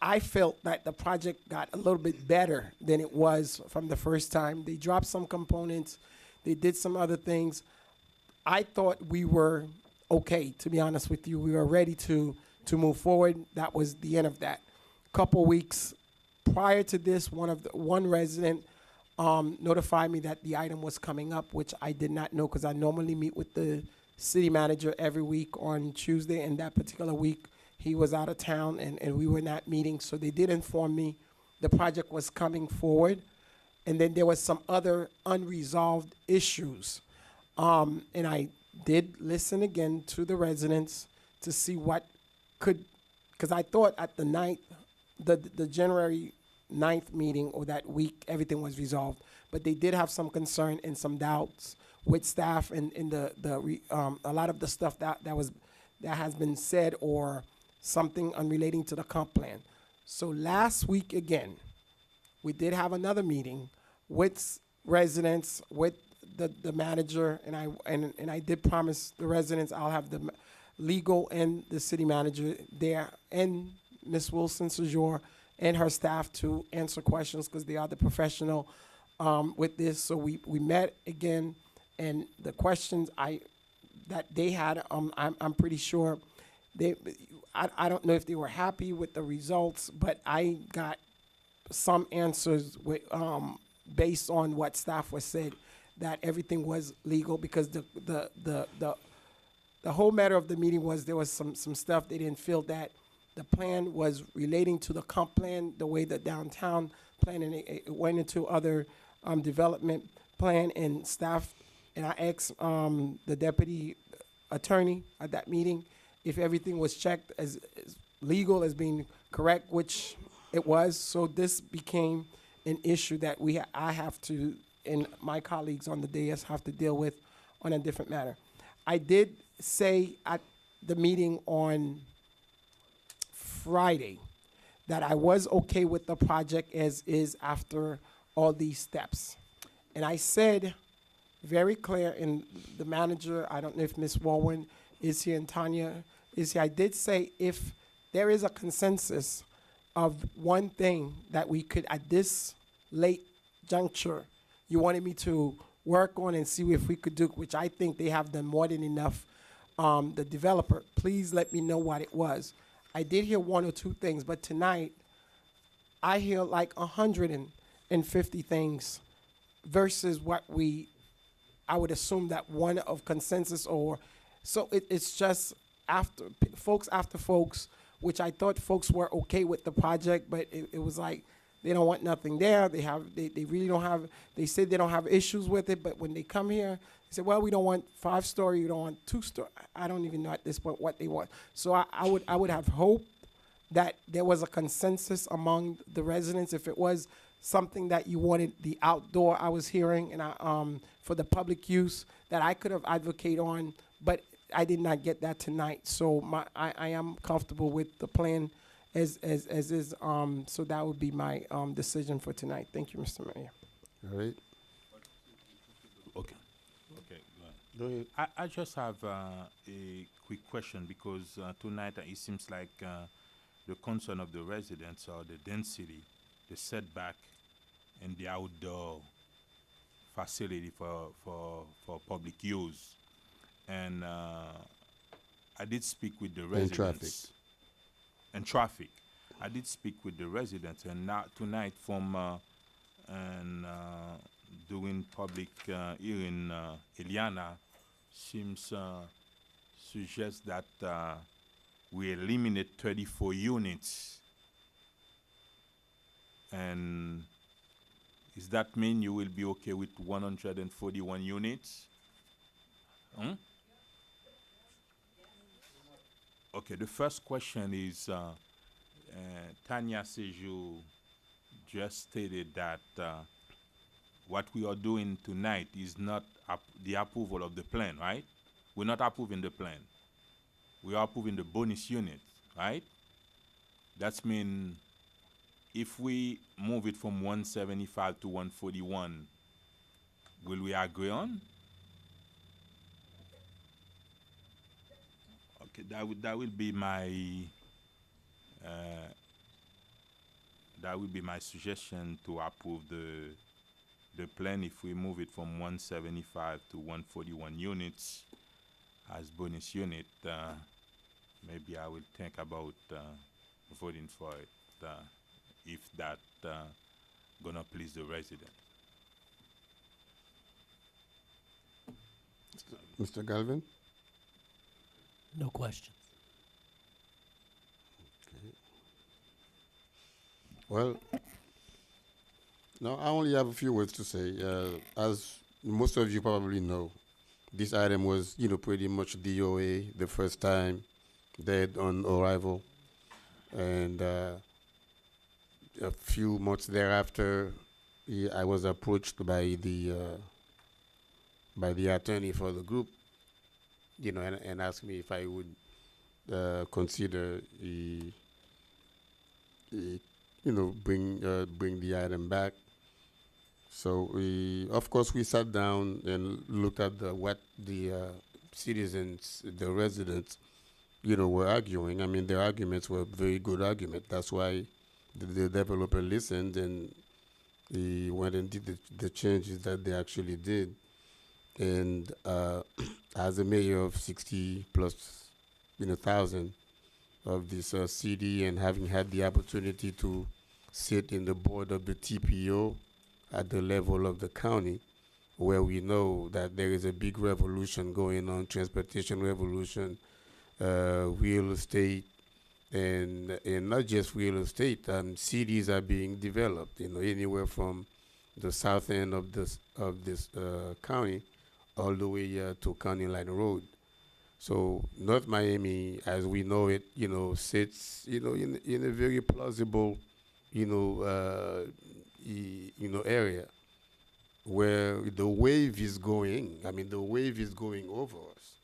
E: I felt that the project got a little bit better than it was from the first time. They dropped some components. They did some other things. I thought we were okay, to be honest with you. We were ready to move forward. That was the end of that. Couple weeks prior to this, one resident notified me that the item was coming up, which I did not know because I normally meet with the city manager every week on Tuesday, and that particular week he was out of town and we were not meeting. So they did inform me the project was coming forward. And then there was some other unresolved issues. And I did listen again to the residents to see what could, because I thought at the January 9th meeting or that week, everything was resolved. But they did have some concern and some doubts with staff and a lot of the stuff that has been said or something unrelating to the comp plan. So last week again, we did have another meeting with residents, with the manager, and I did promise the residents I'll have the legal and the city manager there and Ms. Wilson Sejour and her staff to answer questions because they are the professional with this. So we met again, and the questions that they had, I'm pretty sure I don't know if they were happy with the results, but I got some answers with based on what staff was said that everything was legal because the whole matter of the meeting was there was some stuff they didn't feel that the plan was relating to the comp plan, the way the downtown plan, and it went into other development plan and staff. And I asked the deputy attorney at that meeting if everything was checked as legal as being correct, which it was. So this became an issue that I have to, and my colleagues on the dais have to deal with on a different matter. I did say at the meeting on Friday that I was okay with the project as is after all these steps. And I said very clear, and the manager, I don't know if Ms. Walwyn is here and Tanya is here, I did say if there is a consensus of one thing that we could, at this late juncture, you wanted me to work on and see if we could do, which I think they have done more than enough, the developer, please let me know what it was. I did hear one or two things, but tonight, I hear like 150 things versus what I would assume that one of consensus or, so it's just after folks, which I thought folks were okay with the project, but it was like, they don't want nothing there. They really don't have, they said they don't have issues with it, but when they come here, they say, well, we don't want 5-story, we don't want 2-story. I don't even know at this point what they want. So I would have hoped that there was a consensus among the residents. If it was something that you wanted the outdoor, I was hearing, and for the public use, that I could have advocated on, but I did not get that tonight. So I am comfortable with the plan as is. So that would be my decision for tonight. Thank you, Mr. Mayor.
A: All right.
F: Okay. Okay,
A: Go ahead.
F: I just have a quick question because tonight it seems like the concern of the residents are the density, the setback, and the outdoor facility for public use. And I did speak with the residents. And traffic. I did speak with the residents, and now tonight from doing public hearing, Eliana seems suggests that we eliminate 34 units, and Does that mean you will be okay with 141 units? Hmm? Okay, the first question is, Tanya Seju just stated that what we are doing tonight is not the approval of the plan, right? We're not approving the plan. We are approving the bonus unit, right? That's mean if we move it from 175 to 141, will we agree on? Okay, that will be my suggestion to approve the plan if we move it from 175 to 141 units as bonus unit. Maybe I will think about voting for it if that gonna please the resident.
A: Mr. Galvin?
G: No questions.
A: Well, no, I only have a few words to say. As most of you probably know, this item was, pretty much DOA the first time, dead on arrival. And a few months thereafter, I was approached by the attorney for the group, and asked me if I would consider bring the item back. So of course, we sat down and looked at what the citizens, the residents, were arguing. I mean, their arguments were very good arguments. That's why the developer listened and he went and did the changes that they actually did. And as a mayor of 60 plus, thousand of this city, and having had the opportunity to sit in the board of the TPO at the level of the county, where we know that there is a big revolution going on, transportation revolution, real estate, and not just real estate. Cities are being developed, anywhere from the south end of this county all the way to County Line Road. So North Miami, as we know it, sits, in a very plausible, area where the wave is going. I mean, the wave is going over us.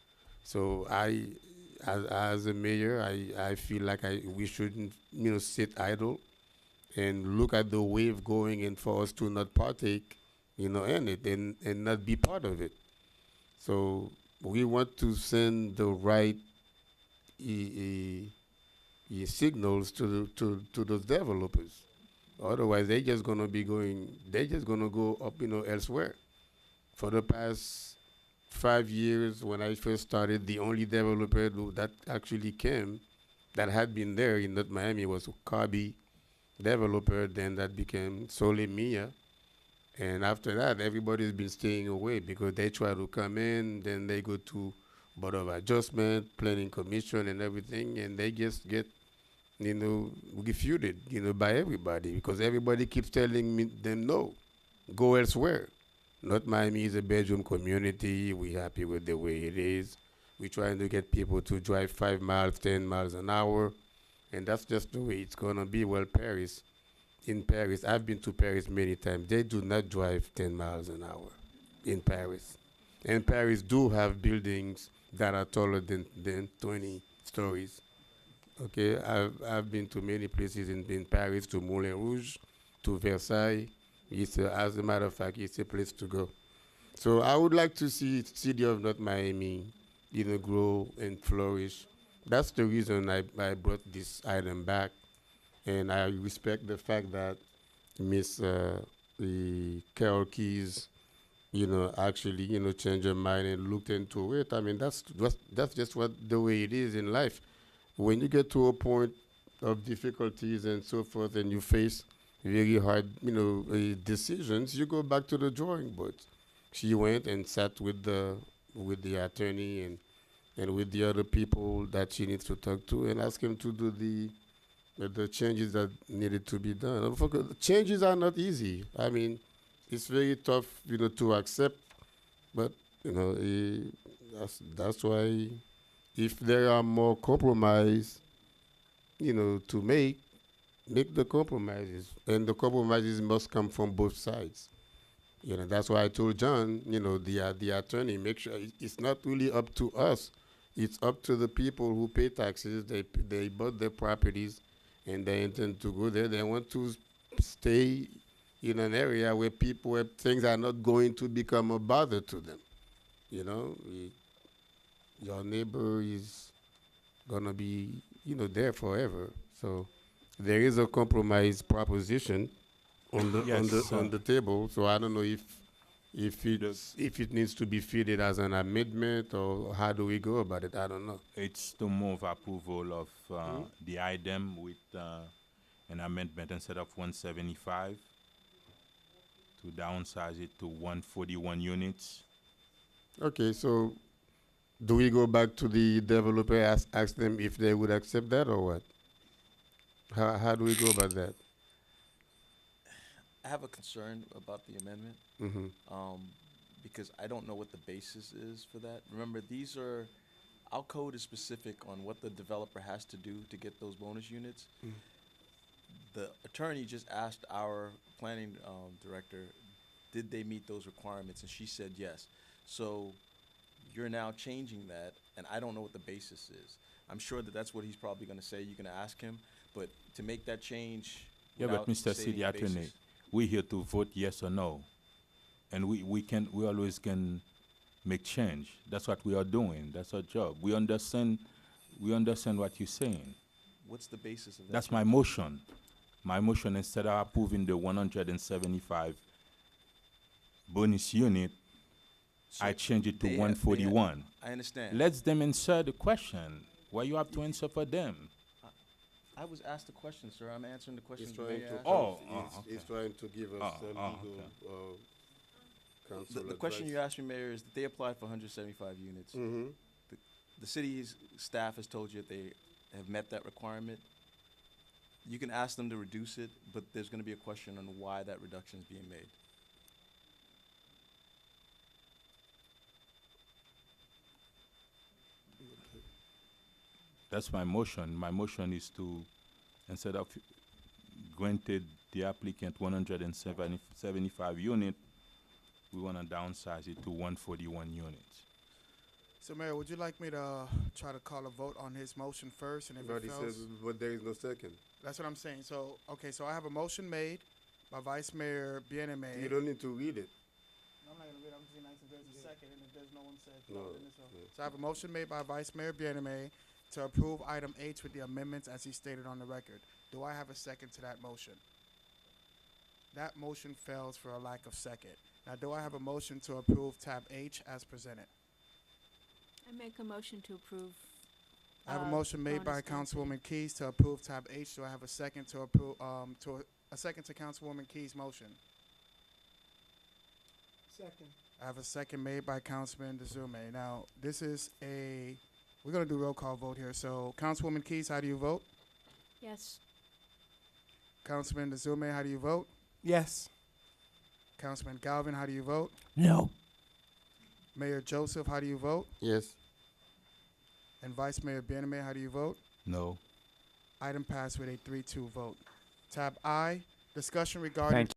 A: So as a mayor, I feel like we shouldn't, sit idle and look at the wave going, and for us to not partake, in it and not be part of it. So we want to send the right signals to those developers. Otherwise, they're just gonna go up, elsewhere. For the past 5 years, when I first started, the only developer that actually came, that had been there in North Miami, was Carby developer. Then that became Sole Mia. And after that, everybody's been staying away because they try to come in, then they go to Board of Adjustment, Planning Commission, and everything, and they just get, refuted, by everybody, because everybody keeps telling them no, go elsewhere. North Miami is a bedroom community. We're happy with the way it is. We're trying to get people to drive 5 miles, 10 miles an hour, and that's just the way it's gonna be. Well, in Paris, I've been to Paris many times. They do not drive 10 miles an hour in Paris. And Paris do have buildings that are taller than 20 stories. Okay, I've been to many places in Paris, to Moulin Rouge, to Versailles. As a matter of fact, it's a place to go. So I would like to see city of North Miami, grow and flourish. That's the reason I brought this item back. And I respect the fact that Miss Carol Keys, actually, changed her mind and looked into it. I mean, that's just the way it is in life. When you get to a point of difficulties and so forth, and you face very hard, decisions, you go back to the drawing board. She went and sat with the attorney and with the other people that she needs to talk to, and ask him to do the changes that needed to be done. Changes are not easy. I mean, it's very tough, to accept. But that's why if there are more compromise, to make the compromises, and the compromises must come from both sides. That's why I told John, the attorney, make sure it's not really up to us. It's up to the people who pay taxes. They bought their properties, and they intend to go there. They want to stay in an area where things are not going to become a bother to them. Your neighbor is gonna be, there forever. So there is a compromise proposition on the table. So I don't know if it needs to be fielded as an amendment, or how do we go about it? I don't know.
F: It's to move approval of the item with an amendment instead of 175 to downsize it to 141 units.
A: Okay, so do we go back to the developer, ask them if they would accept that, or what? How do we go about that?
D: I have a concern about the amendment, because I don't know what the basis is for that. Remember, our code is specific on what the developer has to do to get those bonus units. The attorney just asked our planning director, did they meet those requirements, and she said yes. So you're now changing that, and I don't know what the basis is. I'm sure that's what he's probably going to say. You're going to ask him, but to make that change.
F: Yeah, but Mr. City Attorney, we're here to vote yes or no, and we always can make change. That's what we are doing. That's our job. We understand what you're saying.
D: What's the basis of that?
F: That's my motion. My motion, instead of approving the 175 bonus unit, I change it to 141.
D: I understand.
F: Let them answer the question. Why you have to answer for them?
D: I was asked a question, sir. I'm answering the question.
A: He's trying to give us legal counsel.
D: The question you asked me, Mayor, is that they applied for 175 units. The city's staff has told you that they have met that requirement. You can ask them to reduce it, but there's going to be a question on why that reduction is being made.
F: That's my motion. My motion is to, instead of granted the applicant 175 unit, we want to downsize it to 141 units.
H: So, Mayor, would you like me to try to call a vote on his motion first, and if
A: But
H: it
A: he
H: fails?
A: says, but there is no second.
H: That's what I'm saying. So, okay, so I have a motion made by Vice Mayor Bien-Aimé.
A: You don't need to read it.
H: I'm not going to read it. I'm just saying if there's a second, and if there's no one said,
A: No,
H: then it's over. So I have a motion made by Vice Mayor Bien-Aimé to approve item H with the amendments as he stated on the record. Do I have a second to that motion? That motion fails for a lack of second. Now, do I have a motion to approve tab H as presented?
W: I make a motion to approve.
H: I have a motion made by
W: bonus
H: Councilwoman Keys to approve tab H. Do I have a second to approve, a second to Councilwoman Keys' motion?
E: Second.
H: I have a second made by Councilman Dezume. Now, this is we're going to do roll call vote here. So, Councilwoman Keys, how do you vote?
W: Yes.
H: Councilman Dezume, how do you vote?
E: Yes.
H: Councilman Galvin, how do you vote?
G: No.
H: Mayor Joseph, how do you vote?
A: Yes.
H: And Vice Mayor Bien-Aimé, how do you vote?
F: No.
H: Item passed with a 3-2 vote. Tab I, discussion regarding.
B: Thank